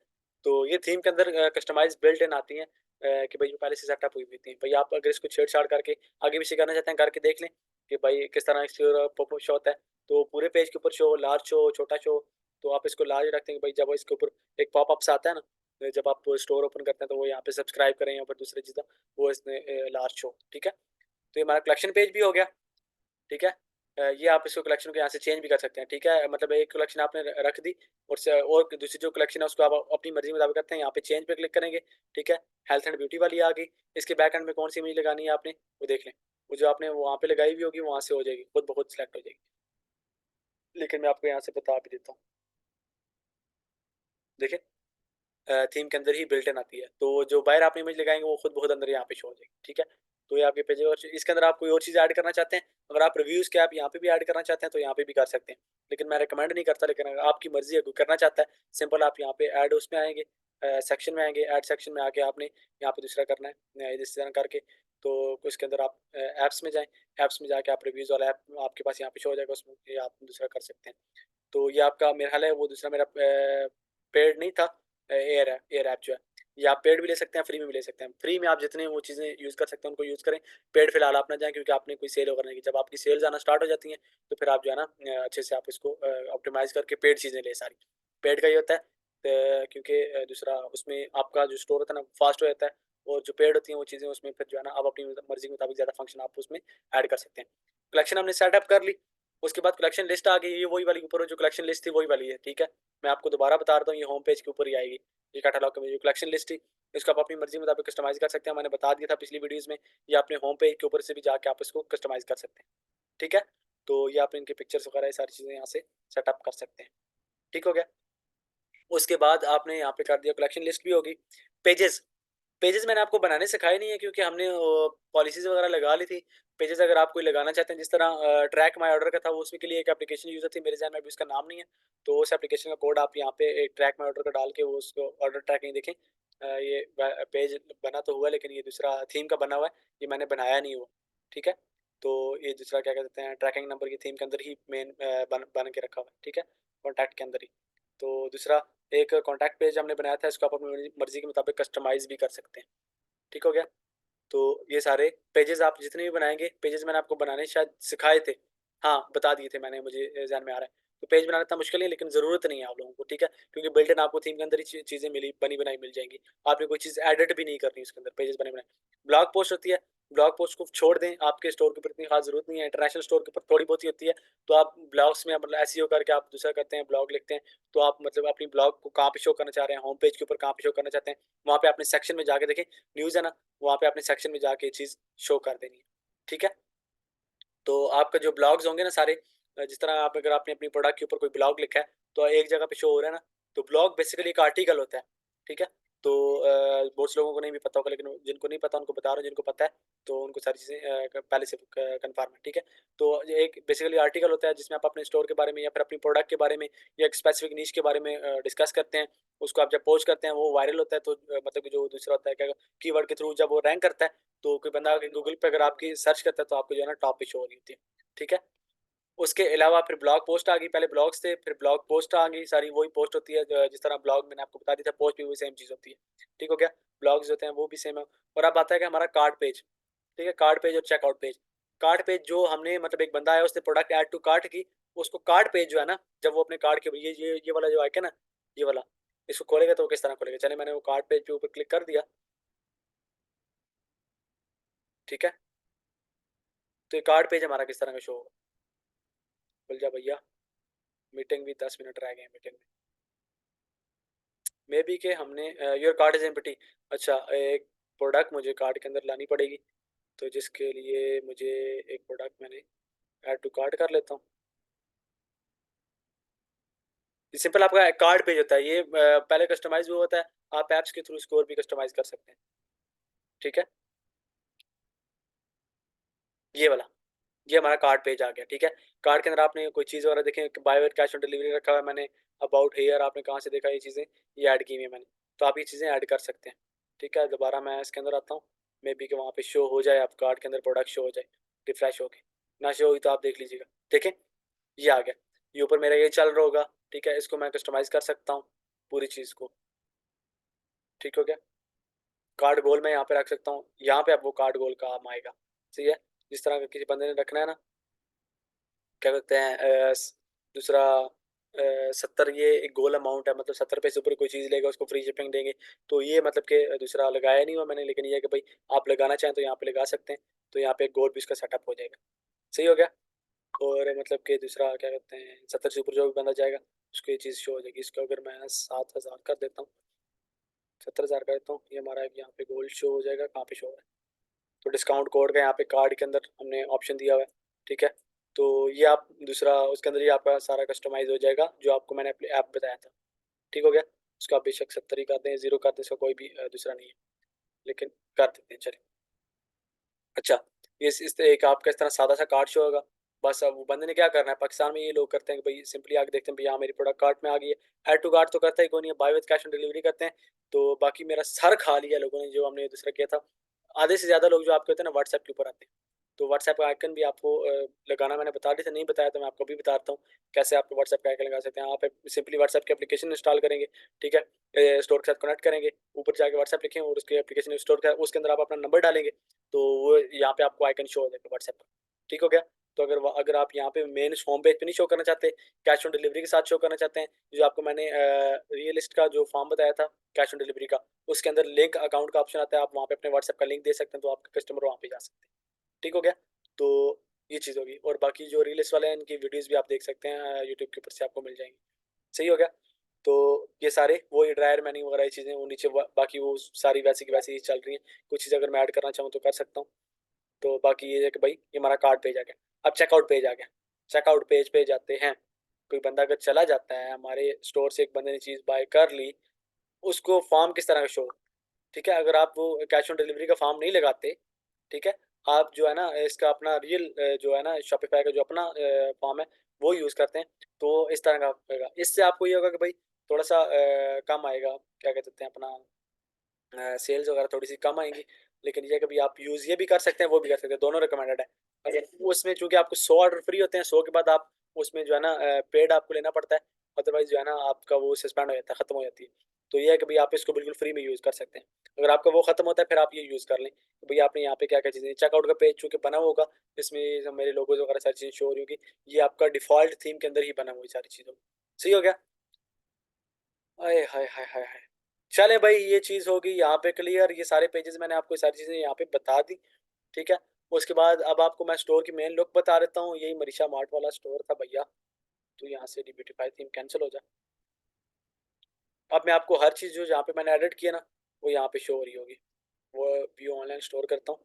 तो ये थीम के अंदर कस्टमाइज बिल्ट इन आती हैं, कि भाई ये पहले से सेटअप हुई हुई थी। भाई आप अगर इसको छेड़छाड़ करके आगे पीछे करना चाहते हैं, करके देख लें कि भाई किस तरह इसके पॉपअप शो होता है। तो पूरे पेज के ऊपर शो, लार्ज शो, छोटा शो, तो आप इसको लार्ज रखते हैं कि भाई जब इसके ऊपर एक पॉपअप सा आता है ना, जब आप स्टोर ओपन करते हैं तो वो यहाँ पे सब्सक्राइब करें या फिर दूसरी चीज़ वो इसमें लार्ज शो, ठीक है? तो ये हमारा कलेक्शन पेज भी हो गया, ठीक है? ये आप इसको कलेक्शन को यहाँ से चेंज भी कर सकते हैं, ठीक है? मतलब एक कलेक्शन आपने रख दी, और दूसरी जो कलेक्शन है उसको आप अपनी मर्जी के मुताबिक करते हैं, यहाँ पे चेंज पे क्लिक करेंगे, ठीक है? हेल्थ एंड ब्यूटी वाली आ गई। इसके बैक एंड में कौन सी इमेज लगानी है आपने, वो देख लें। वो जो आपने वहाँ पे लगाई हुई होगी वहाँ से हो जाएगी, खुद ब खुद सेलेक्ट हो जाएगी। लेकिन मैं आपको यहाँ से बता भी देता हूँ, देखिए थीम के अंदर ही बिल्ट इन आती है, तो जो बाहर आप इमेज लगाएंगे वो खुद ब खुद अंदर यहाँ पे शो हो जाएगी, ठीक है? तो ये आपके पेज है। और इसके अंदर आप कोई और चीज़ ऐड करना चाहते हैं, अगर आप रिव्यूज़ के आप यहाँ पे भी ऐड करना चाहते हैं तो यहाँ पे भी कर सकते हैं, लेकिन मैं रिकमेंड नहीं करता। लेकिन अगर आपकी मर्जी है, कोई करना चाहता है, सिंपल आप यहाँ पे ऐड उसमें आएंगे, सेक्शन में आएंगे, ऐड सेक्शन में आके आपने यहाँ पे दूसरा करना है, इस तरह करके। तो उसके अंदर आप ऐप्स में जाएं, ऐप्स में जाके आप रिव्यूज़ वाला ऐप आपके पास यहाँ पे शो हो जाएगा, उसमें ये आप दूसरा कर सकते हैं। तो ये आपका मेरा ख्याल है वो दूसरा मेरा पेड नहीं था, एयर है, एयर ऐप जो है, ये आप पेड भी ले सकते हैं, फ्री में भी ले सकते हैं। फ्री में आप जितने वो चीज़ें यूज़ कर सकते हैं उनको यूज़ करें, पेड फिलहाल आप ना जाएं, क्योंकि आपने कोई सेल करने की, जब आपकी सेल्स आना स्टार्ट हो जाती हैं तो फिर आप जो है ना अच्छे से आप इसको ऑप्टिमाइज़ करके पेड चीज़ें लें सारी। पेड का ये होता है क्योंकि दूसरा उसमें आपका जो स्टोर होता है ना फास्ट हो जाता है, और जो पेड होती हैं वो चीज़ें उसमें फिर जो है ना आप अपनी मर्जी के मुताबिक ज़्यादा फंक्शन आप उसमें ऐड कर सकते हैं। कलेक्शन हमने सेटअप कर ली, उसके बाद कलेक्शन लिस्ट आ गई, ये वही वाली ऊपर जो कलेक्शन लिस्ट थी वही वाली है, ठीक है? मैं आपको दोबारा बता रहा हूँ, ये होम पेज के ऊपर ही आएगी, ये कैटलॉग में जो कलेक्शन लिस्ट थी, इसको आप अपनी मर्जी के मुताबिक कस्टमाइज कर सकते हैं। मैंने बता दिया था पिछली वीडियोस में, ये अपने होम पेज के ऊपर से भी जाके आप इसको कस्टमाइज कर सकते हैं, ठीक है? तो ये आप इनके पिक्चर्स वगैरह ये सारी चीज़ें यहाँ से सेटअप कर सकते हैं। ठीक हो गया? उसके बाद आपने यहाँ पे कर दिया, कलेक्शन लिस्ट भी होगी। पेजेस, पेजेस मैंने आपको बनाने सिखाए नहीं है, क्योंकि हमने पॉलिसीज़ वगैरह लगा ली थी। पेजेस अगर आप कोई लगाना चाहते हैं, जिस तरह ट्रैक माय ऑर्डर का था, वो उसमें के लिए एक एप्लीकेशन यूज़र थी, मेरे ज़हन में अभी उसका नाम नहीं है। तो उस एप्लीकेशन का कोड आप यहाँ पे एक ट्रैक माय ऑर्डर का डाल के वो उसको ऑर्डर ट्रैकिंग देखें। ये पेज बना तो हुआ, लेकिन ये दूसरा थीम का बना हुआ है, ये मैंने बनाया नहीं वो, ठीक है? तो ये दूसरा क्या कहते हैं, ट्रैकिंग नंबर की थीम के अंदर ही मेन बन के रखा हुआ है, ठीक है? कॉन्टैक्ट के अंदर ही। तो दूसरा एक कॉन्टैक्ट पेज हमने बनाया था, इसको आप अपनी मर्जी के मुताबिक कस्टमाइज़ भी कर सकते हैं। ठीक हो गया। तो ये सारे पेजेस आप जितने भी बनाएंगे, पेजेस मैंने आपको बनाने शायद सिखाए थे, हाँ बता दिए थे मैंने, मुझे ध्यान में आ रहा है। तो पेज बनाना इतना मुश्किल नहीं, लेकिन जरूरत नहीं है आप लोगों को, ठीक है, क्योंकि बिल्ट इन आपको थीम के अंदर ही चीजें मिली बनी बनाई मिल जाएंगी। आपने कोई चीज एडिट भी नहीं करनी उसके अंदर, पेजेस बने बनाए। ब्लॉग पोस्ट होती है, ब्लॉग पोस्ट को छोड़ दें, आपके स्टोर के ऊपर इतनी खास जरूरत नहीं है, इंटरनेशनल स्टोर के ऊपर थोड़ी बहुत ही होती है। तो आप ब्लॉग्स में मतलब एसईओ करके आप दूसरा करते हैं, ब्लॉग लिखते हैं, तो आप मतलब अपनी ब्लॉग को कहाँ पे शो करना चाह रहे हैं, होम पेज के ऊपर कहाँ पे शो करना चाहते हैं, वहाँ पे अपने सेक्शन में जाके देखें, न्यूज़ है ना, वहाँ पे अपने सेक्शन में जाके चीज़ शो कर देनी है, ठीक है। तो आपका जो ब्लॉग्स होंगे ना सारे, जिस तरह आप अगर आपने अपनी प्रोडक्ट के ऊपर कोई ब्लॉग लिखा है तो एक जगह पे शो हो रहा है ना, तो ब्लॉग बेसिकली एक आर्टिकल होता है, ठीक है। तो बहुत से लोगों को नहीं भी पता होगा, लेकिन जिनको नहीं पता उनको बता रहा हूँ, जिनको पता है तो उनको सारी चीज़ें पहले से कन्फर्म है, ठीक है। तो ये एक बेसिकली आर्टिकल होता है जिसमें आप अपने स्टोर के बारे में या फिर अपनी प्रोडक्ट के बारे में या एक स्पेसिफिक नीश के बारे में डिस्कस करते हैं। उसको आप जब पोस्ट करते हैं वो वायरल होता है, तो मतलब कि जो दूसरा होता है क्या, कीवर्ड के थ्रू जब वो रैंक करता है, तो कोई बंदा गूगल पे अगर आपकी सर्च करता है तो आपको जो है ना टॉप पे शो हो रही होती है, ठीक है। उसके अलावा फिर ब्लॉग पोस्ट आ गई, पहले ब्लॉग्स थे फिर ब्लॉग पोस्ट आ गई, सारी वही पोस्ट होती है जिस तरह ब्लॉग मैंने आपको बता दिया था, पोस्ट भी वही सेम चीज़ होती है, ठीक हो गया। ब्लॉग्स होते हैं वो भी सेम है। और अब आता है कि हमारा कार्ड पेज, ठीक है, कार्ड पेज और चेकआउट पेज। कार्ड पेज जो हमने मतलब एक बंदा आया उसने प्रोडक्ट ऐड टू कार्ट की, उसको कार्ड पेज जो है ना, जब वो अपने कार्ड के ये वाला जो आइकन है ना, ये वाला, इसको खोलेगा तो वो किस तरह खोलेगा, चले मैंने वो कार्ड पेज पे ऊपर क्लिक कर दिया, ठीक है। तो ये कार्ड पेज हमारा किस तरह का शो होगा, बोल जा भैया, मीटिंग भी 10 मिनट रह गए हैं मीटिंग में, मे बी के हमने योर कार्ड इज एम्प्टी। अच्छा, एक प्रोडक्ट मुझे कार्ड के अंदर लानी पड़ेगी, तो जिसके लिए मुझे एक प्रोडक्ट मैंने ऐड टू कार्ट कर लेता हूँ। ये सिंपल आपका कार्ड पेज होता है, ये पहले कस्टमाइज भी होता है, आप ऐप्स के थ्रू स्कोर भी कस्टमाइज कर सकते हैं, ठीक है। ये वाला, ये हमारा कार्ड पेज आ गया, ठीक है। कार्ड के अंदर आपने कोई चीज़ वगैरह देखें, buy with cash on delivery रखा हुआ है मैंने, अबाउट हेयर आपने कहाँ से देखा ये चीज़ें, ये ऐड की हुई है मैंने, तो आप ये चीज़ें ऐड कर सकते हैं, ठीक है। दोबारा मैं इसके अंदर आता हूँ, मे बी के वहाँ पे शो हो जाए, आप कार्ड के अंदर प्रोडक्ट शो हो जाए, रिफ्रेश होके, ना शो हुई तो आप देख लीजिएगा, देखें ये आ गया, ये ऊपर मेरा ये चल रहा होगा, ठीक है। इसको मैं कस्टमाइज़ कर सकता हूँ पूरी चीज़ को, ठीक हो गया। कार्ड गोल मैं यहाँ पे रख सकता हूँ, यहाँ पे अब वो कार्ड गोल काम आएगा, सही है। जिस तरह का किसी बंदे ने रखना है ना, क्या कहते हैं दूसरा 70, ये एक गोल अमाउंट है, मतलब 70 रुपये से ऊपर कोई चीज़ लेगा उसको फ्री शिपिंग देंगे, तो ये मतलब कि दूसरा लगाया नहीं हुआ मैंने, लेकिन ये है कि भाई आप लगाना चाहें तो यहाँ पे लगा सकते हैं, तो यहाँ पे एक गोल भी इसका सेटअप हो जाएगा, सही हो गया। और मतलब कि दूसरा क्या कहते हैं, 70 से ऊपर जो भी बंदा जाएगा उसको ये चीज़ शो हो जाएगी। इसको अगर मैं 7,000 कर देता हूँ, 70,000 कर देता हूँ, ये हमारा यहाँ पे गोल्ड शो हो जाएगा, कहाँ पे शो हो रहा है, तो डिस्काउंट कोड का यहाँ पे कार्ड के अंदर हमने ऑप्शन दिया हुआ है, ठीक है। तो ये आप दूसरा उसके अंदर ये आपका सारा कस्टमाइज हो जाएगा जो आपको मैंने अपने ऐप बताया था, ठीक हो गया। उसका आप बेशक 70 ही कर दें, 0 कर दें, इसका कोई भी दूसरा नहीं है, लेकिन कर देते हैं चलिए। अच्छा, ये इस एक आपका इस तरह सादा सा कार्ड शो होगा। बस अब वो बंदे ने क्या करना है, पाकिस्तान में ये लोग करते हैं कि भाई सिंपली आके देखते हैं भैया हाँ मेरी प्रोडक्ट कार्ट में आ गई है, ऐड टू कार्ट तो करता ही कौन नहीं है, buy with cash on delivery करते हैं। तो बाकी मेरा सर खा लिया लोगों ने जो हमने दूसरा किया था। आधे से ज़्यादा लोग जो आपके होते हैं ना व्हाट्सएप के ऊपर आते हैं, तो व्हाट्सएप का आइकन भी आपको लगाना मैंने बता दिया था, नहीं बताया तो मैं आपको भी बताता हूँ कैसे आप व्हाट्सएप का आइकन लगा सकते हैं। आप सिंपली व्हाट्सएप की एप्लीकेशन इंस्टॉल करेंगे, ठीक है, स्टोर के साथ कनेक्ट करेंगे, ऊपर जाके व्हाट्सएप लिखें और उसकी एप्लीकेशन स्टोर कर उसके अंदर आप अपना नंबर डालेंगे, तो वो यहाँ पे आपको आइकन शो हो जाएगा व्हाट्सएप पर, ठीक हो गया। तो अगर आप यहाँ पे मेन होम पेज पे नहीं शो करना चाहते, कैश ऑन डिलीवरी के साथ शो करना चाहते हैं, जो आपको मैंने रियलिस्ट का जो फॉर्म बताया था कैश ऑन डिलीवरी का, उसके अंदर लिंक अकाउंट का ऑप्शन आता है, आप वहाँ पे अपने व्हाट्सएप का लिंक दे सकते हैं, तो आपके कस्टमर वहाँ पे जा सकते हैं, ठीक हो गया। तो ये चीज़ होगी, और बाकी जो रीलिस्ट वाले हैं इनकी वीडियोज़ भी आप देख सकते हैं यूट्यूब के ऊपर से आपको मिल जाएंगी, सही हो गया। तो ये सारे वो ड्रायर मैनिंग वगैरह ये चीज़ें वो नीचे बाकी वो सारी वैसी की वैसी ही चल रही हैं। कुछ चीज़ अगर मैं ऐड करना चाहूँ तो कर सकता हूँ। तो बाकी ये है कि भाई ये हमारा कार्ड पेज आ गया। अब चेकआउट पेज आ गया। चेकआउट पेज पे जाते हैं, कोई बंदा अगर चला जाता है हमारे स्टोर से, एक बंदे ने चीज़ बाय कर ली, उसको फॉर्म किस तरह का शो, ठीक है। अगर आप वो कैश ऑन डिलीवरी का फॉर्म नहीं लगाते, ठीक है, आप जो है ना इसका अपना रियल जो है ना शॉपिफाई का जो अपना फॉर्म है वो यूज़ करते हैं, तो इस तरह का होगा। इससे आपको ये होगा कि भाई थोड़ा सा कम आएगा, क्या कहते हैं अपना, सेल्स वगैरह थोड़ी सी कम आएंगी, लेकिन ये कभी आप यूज़ ये भी कर सकते हैं वो भी कर सकते हैं, दोनों रिकमेंडेड है। अगर उसमें चूंकि आपको 100 ऑर्डर फ्री होते हैं, 100 के बाद आप उसमें जो है ना पेड आपको लेना पड़ता है, अदरवाइज जो है ना आपका वो सस्पेंड हो जाता है, ख़त्म हो जाती है। तो ये है कि भाई आप इसको बिल्कुल फ्री में यूज़ कर सकते हैं। अगर आपका वो खत्म होता है फिर आप ये यूज़ कर लें तो भाई आपने यहाँ पे क्या क्या चीज़ें, चेकआउट का पेज चूंकि बना हुआ होगा, इसमें जो मेरे लोगोज वगैरह सारी चीज़ें शो हो रही होगी, ये आपका डिफॉल्ट थीम के अंदर ही बना हुआ है सारी चीज़ों। सही हो गया। अरे हाय हाय हाय हाय। चले भाई ये चीज़ होगी यहाँ पे क्लियर, ये सारे पेजेस मैंने आपको सारी चीज़ें यहाँ पे बता दी। ठीक है। उसके बाद अब आपको मैं स्टोर की मेन लुक बता देता हूँ, यही मनीषा मार्ट वाला स्टोर था भैया। तो यहाँ से डिब्यूटीफाई थीम कैंसिल हो जाए। अब मैं आपको हर चीज़ जो जहाँ पे मैंने एडिट किया ना वो यहाँ पे शो हो रही होगी। वो व्यू ऑनलाइन स्टोर करता हूँ।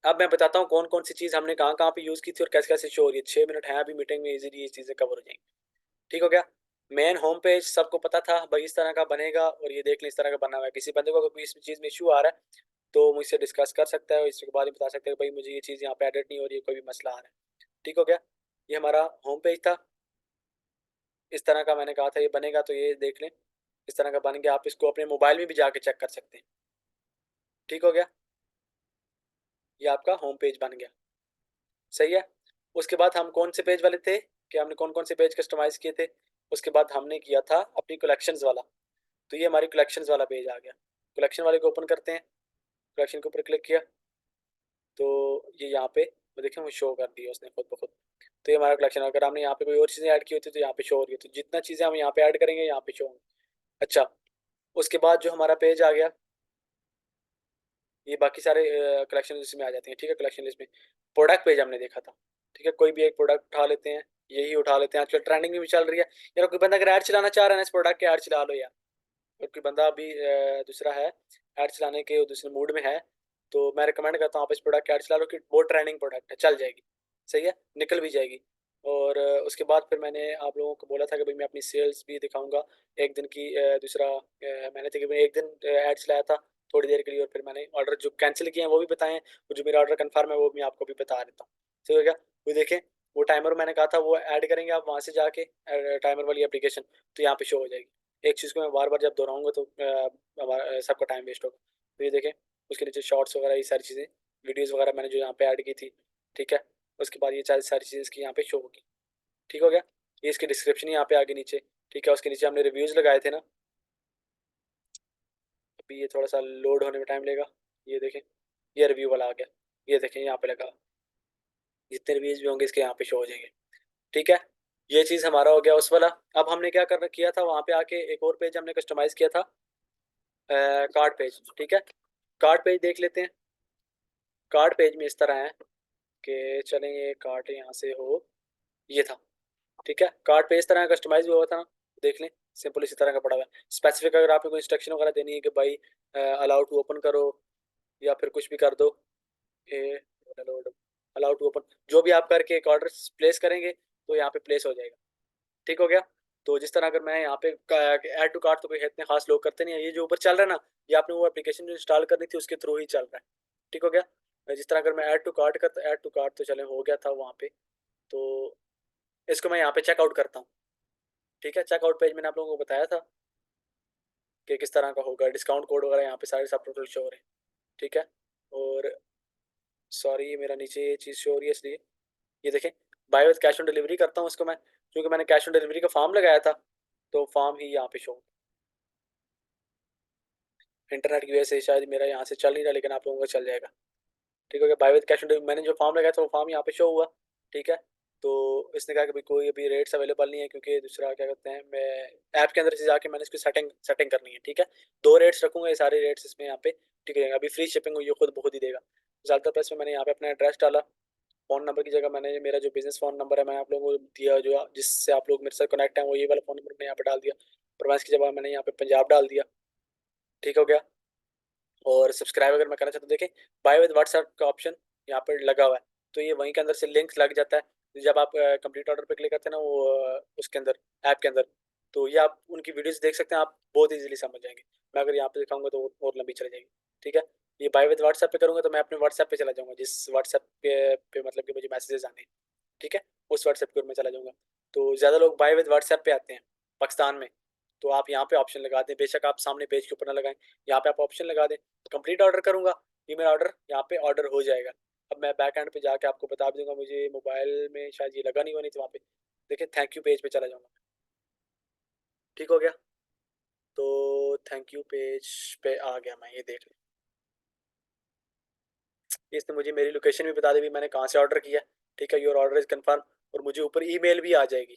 अब मैं बताता हूँ कौन कौन सी चीज़ हमने कहाँ कहाँ पे यूज़ की थी और कैसे कैसे शो हो रही है। 6 मिनट है अभी मीटिंग में, इजीली ये चीज़ें कवर हो जाएंगी। ठीक हो गया। मेन होम पेज सबको पता था भाई इस तरह का बनेगा, और ये देख लें इस तरह का बना हुआ है। किसी बंदे को अगर कोई इस चीज़ में इशू आ रहा है तो मुझसे डिस्कस कर सकता है, और इसके बाद ही बता सकता है कि भाई मुझे ये चीज़ यहाँ पे एडिट नहीं हो रही है, कोई भी मसला आ रहा है। ठीक हो गया। ये हमारा होम पेज था, इस तरह का मैंने कहा था ये बनेगा, तो ये देख लें इस तरह का बन गया। आप इसको अपने मोबाइल में भी जाके चेक कर सकते हैं। ठीक हो गया। ये आपका होम पेज बन गया। सही है। उसके बाद हम कौन से पेज वाले थे कि हमने कौन कौन से पेज कस्टमाइज किए थे। उसके बाद हमने किया था अपनी कलेक्शंस वाला। तो ये हमारी कलेक्शंस वाला पेज आ गया। कलेक्शन वाले को ओपन करते हैं। कलेक्शन के ऊपर क्लिक किया तो ये यहाँ पे वो देखें वो शो कर दिया उसने खुद ब खुद। तो ये हमारा कलेक्शन, अगर हमने यहाँ पे कोई और चीज़ें ऐड की होती तो यहाँ पे शो हो रही है। तो जितना चीज़ें हम यहाँ पे ऐड करेंगे यहाँ पे शो होंगी। अच्छा। उसके बाद जो हमारा पेज आ गया, ये बाकी सारे कलेक्शन लिस्ट में आ जाते हैं। ठीक है। कलेक्शन लिस्ट में प्रोडक्ट पेज हमने देखा था। ठीक है। कोई भी एक प्रोडक्ट उठा लेते हैं, यही उठा लेते हैं, आजकल ट्रेंडिंग में भी चल रही है। यार कोई बंदा अगर ऐड चलाना चाह रहा है ना इस प्रोडक्ट के, ऐड चला लो यार। अगर कोई बंदा अभी दूसरा है ऐड चलाने के दूसरे मूड में है, तो मैं रिकमेंड करता हूँ आप इस प्रोडक्ट की ऐड चला लो कि बहुत ट्रेंडिंग प्रोडक्ट है, चल जाएगी। सही है। निकल भी जाएगी। और उसके बाद फिर मैंने आप लोगों को बोला था कि भाई मैं अपनी सेल्स भी दिखाऊंगा एक दिन की। दूसरा मैंने तकरीबन एक दिन ऐड चलाया था थोड़ी देर के लिए, और फिर मैंने ऑर्डर जो कैंसिल किए हैं वो भी बताएं, और जो मेरा ऑर्डर कन्फर्म है वो भी आपको भी बता देता हूँ। सही हो गया। वो देखें वो टाइमर मैंने कहा था वो ऐड करेंगे आप वहाँ से जाके टाइमर वाली एप्लीकेशन, तो यहाँ पे शो हो जाएगी। एक चीज़ को मैं बार बार जब दोहराऊंगा तो हमारा सबका टाइम वेस्ट होगा। तो ये देखें उसके नीचे शॉर्ट्स वगैरह ये सारी चीज़ें, वीडियोज़ वगैरह मैंने जो यहाँ पे ऐड की थी। ठीक है। उसके बाद ये सारी चीज़ें इसकी यहाँ पे शो होगी। ठीक हो गया। ये इसकी डिस्क्रिप्शन यहाँ पे आगे नीचे। ठीक है। उसके नीचे हमने रिव्यूज़ लगाए थे ना, अभी ये थोड़ा सा लोड होने में टाइम लेगा। ये देखें ये रिव्यू वाला आ गया। ये देखें यहाँ पे लगा, जितने रिव्यूज़ भी होंगे इसके यहाँ पे शो हो जाएंगे। ठीक है। ये चीज़ हमारा हो गया उस वाला। अब हमने क्या कर किया था वहाँ पे आके एक और पेज हमने कस्टमाइज़ किया था, कार्ड पेज। ठीक है। कार्ड पेज देख लेते हैं। कार्ड पेज में इस तरह है कि चलें ये कार्ड यहाँ से हो, ये था। ठीक है। कार्ड पे इस तरह का कस्टमाइज भी हुआ था ना, देख लें सिंपल इसी तरह का पड़ा हुआ है। स्पेसिफिक अगर आपको कोई इंस्ट्रक्शन वगैरह देनी है कि भाई अलाउ टू ओपन करो या फिर कुछ भी कर दो, अलाउ टू ओपन जो भी आप करके एक ऑर्डर प्लेस करेंगे तो यहाँ पे प्लेस हो जाएगा। ठीक हो गया। तो जिस तरह अगर मैं यहाँ पे ऐड टू कार्ट, तो कोई इतने खास लोग करते नहीं है, ये जो ऊपर चल रहा है ना ये आपने वो एप्लीकेशन जो इंस्टॉल करनी थी उसके थ्रू ही चल रहा है। ठीक हो गया। जिस तरह अगर मैं ऐड टू कार्ट करता, ऐड टू कार्ट तो चले हो गया था वहाँ पे। तो इसको मैं यहाँ पे चेकआउट करता हूँ। ठीक है। चेकआउट पेज मैंने आप लोगों को बताया था कि किस तरह का होगा, डिस्काउंट कोड वगैरह यहाँ पे सारे सब टोटल शो हो रहे हैं। ठीक है। और सॉरी मेरा नीचे ये चीज़ शो हो रही है इसलिए, ये देखें buy with cash on delivery करता हूँ इसको मैं, क्योंकि मैंने कैश ऑन डिलीवरी का फॉर्म लगाया था तो फॉर्म ही यहाँ पे शो। इंटरनेट की वजह से शायद मेरा यहाँ से चल नहीं रहा, लेकिन आप लोगों का चल जाएगा। ठीक हो गया। Buy with cash on delivery मैंने जो फॉर्म लगाया था वो फॉर्म यहाँ पे शो हुआ। ठीक है। तो इसने कहा कि भाई कोई अभी रेट्स अवेलेबल नहीं है, क्योंकि दूसरा क्या कहते हैं मैं ऐप के अंदर से जाके मैंने इसकी सेटिंग सेटिंग करनी है। ठीक है। 2 रेट्स रखूंगा, ये सारे रेट्स इसमें यहाँ पे ठीक रहेगा। अभी फ्री शिपिंग हुई है, खुद ब खुद ही देगा। ज़्यादातर प्लस में मैंने यहाँ पे अपना एड्रेस डाला। फ़ोन नंबर की जगह मैंने मेरा जो बिजनेस फ़ोन नंबर है मैंने आप लोगों को दिया, जो जिससे आप लोग मेरे साथ कनेक्ट हैं वो ये वाला फ़ोन नंबर मैंने यहाँ पे डाल दिया। प्रवास की जगह मैंने यहाँ पे पंजाब डाल दिया। ठीक हो गया। और सब्सक्राइब अगर मैं करना चाहता हूँ देखें बाय विद व्हाट्सएप का ऑप्शन यहाँ पर लगा हुआ है, तो ये वहीं के अंदर से लिंक लग जाता है। जब आप कंप्लीट ऑर्डर पे क्लिक करते हैं ना वो उसके अंदर ऐप के अंदर, तो ये आप उनकी वीडियोस देख सकते हैं, आप बहुत इजीली समझ जाएंगे। मैं अगर यहाँ पे दिखाऊंगा तो और लंबी चली जाएगी। ठीक है। ये बाय विद व्हाट्सएप पे करूँगा तो मैं अपने व्हाट्सएप पे चला जाऊँगा, जिस व्हाट्सएप पे मतलब कि मुझे मैसेजेस आने हैं। ठीक है। उस व्हाट्सएप की ओर मैं चला जाऊँगा। तो ज़्यादा लोग बाय विद व्हाट्सएप पे आते हैं पाकिस्तान में, तो आप यहाँ पे ऑप्शन लगा दें, बेशक आप सामने पेज के ऊपर ना लगाएं, यहाँ पे आप ऑप्शन लगा दें कंप्लीट ऑर्डर करूंगा, ये मेरा ऑर्डर यहाँ पे ऑर्डर हो जाएगा। अब मैं बैक एंड पे जाके आपको बता भी दूंगा, मुझे मोबाइल में शायद ये लगा नहीं हुआ, नहीं तो वहाँ पे देखिए थैंक यू पेज पे चला जाऊंगा। ठीक हो गया। तो थैंक यू पेज पे आ गया मैं, ये देख लें। इसने मुझे मेरी लोकेशन भी बता दी भी मैंने कहाँ से ऑर्डर किया। ठीक है, योर ऑर्डर इज कंफर्म, और मुझे ऊपर ईमेल भी आ जाएगी।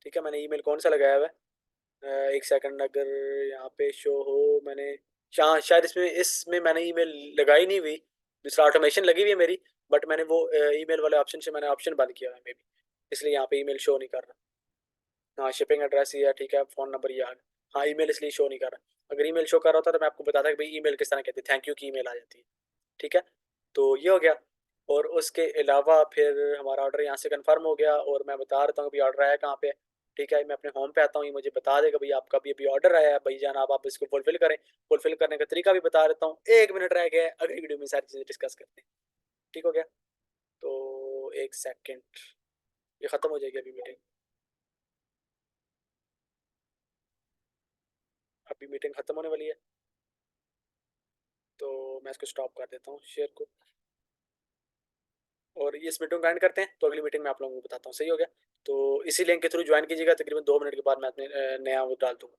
ठीक है, मैंने ईमेल कौन सा लगाया हुआ है? एक सेकंड, अगर यहाँ पे शो हो, मैंने शायद इसमें इसमें मैंने ईमेल लगाई नहीं हुई, दूसरा ऑटोमेशन लगी हुई है मेरी, बट मैंने वो ईमेल वाले ऑप्शन से मैंने ऑप्शन बंद किया है मे बी, इसलिए यहाँ पे ईमेल शो नहीं कर रहा। हाँ, शिपिंग एड्रेस ये है, ठीक है, फ़ोन नंबर ये आ गया। हाँ, ईमेल इसलिए शो नहीं कर रहा, अगर ईमेल शो कर रहा होता तो मैं आपको बताता कि भाई ईमेल किस तरह कहती है, थैंक यू की ईमेल आ जाती है। ठीक है, तो ये हो गया। और उसके अलावा फिर हमारा ऑर्डर यहाँ से कंफर्म हो गया, और मैं बता देता हूँ अभी ऑर्डर आया कहाँ पे है। ठीक है, मैं अपने होम पे आता हूँ, ये मुझे बता देगा भाई आपका भी अभी ऑर्डर आया है भाई जान, आप इसको फुलफिल करें। फुलफिल करने का तरीका भी बता देता हूँ, 1 मिनट रह गया है, अगली वीडियो में सारी चीज़ें डिस्कस करते हैं। ठीक हो गया, तो एक सेकेंड, ये ख़त्म हो जाएगी अभी मीटिंग, अभी मीटिंग ख़त्म होने वाली है, तो मैं इसको स्टॉप कर देता हूँ शेयर को, और ये इस मीटिंग को एंड करते हैं, तो अगली मीटिंग में आप लोगों को बताता हूँ। सही हो गया, तो इसी लिंक के थ्रू ज्वाइन कीजिएगा, तकरीबन 2 मिनट के बाद मैं अपने नया वो डाल दूँगा।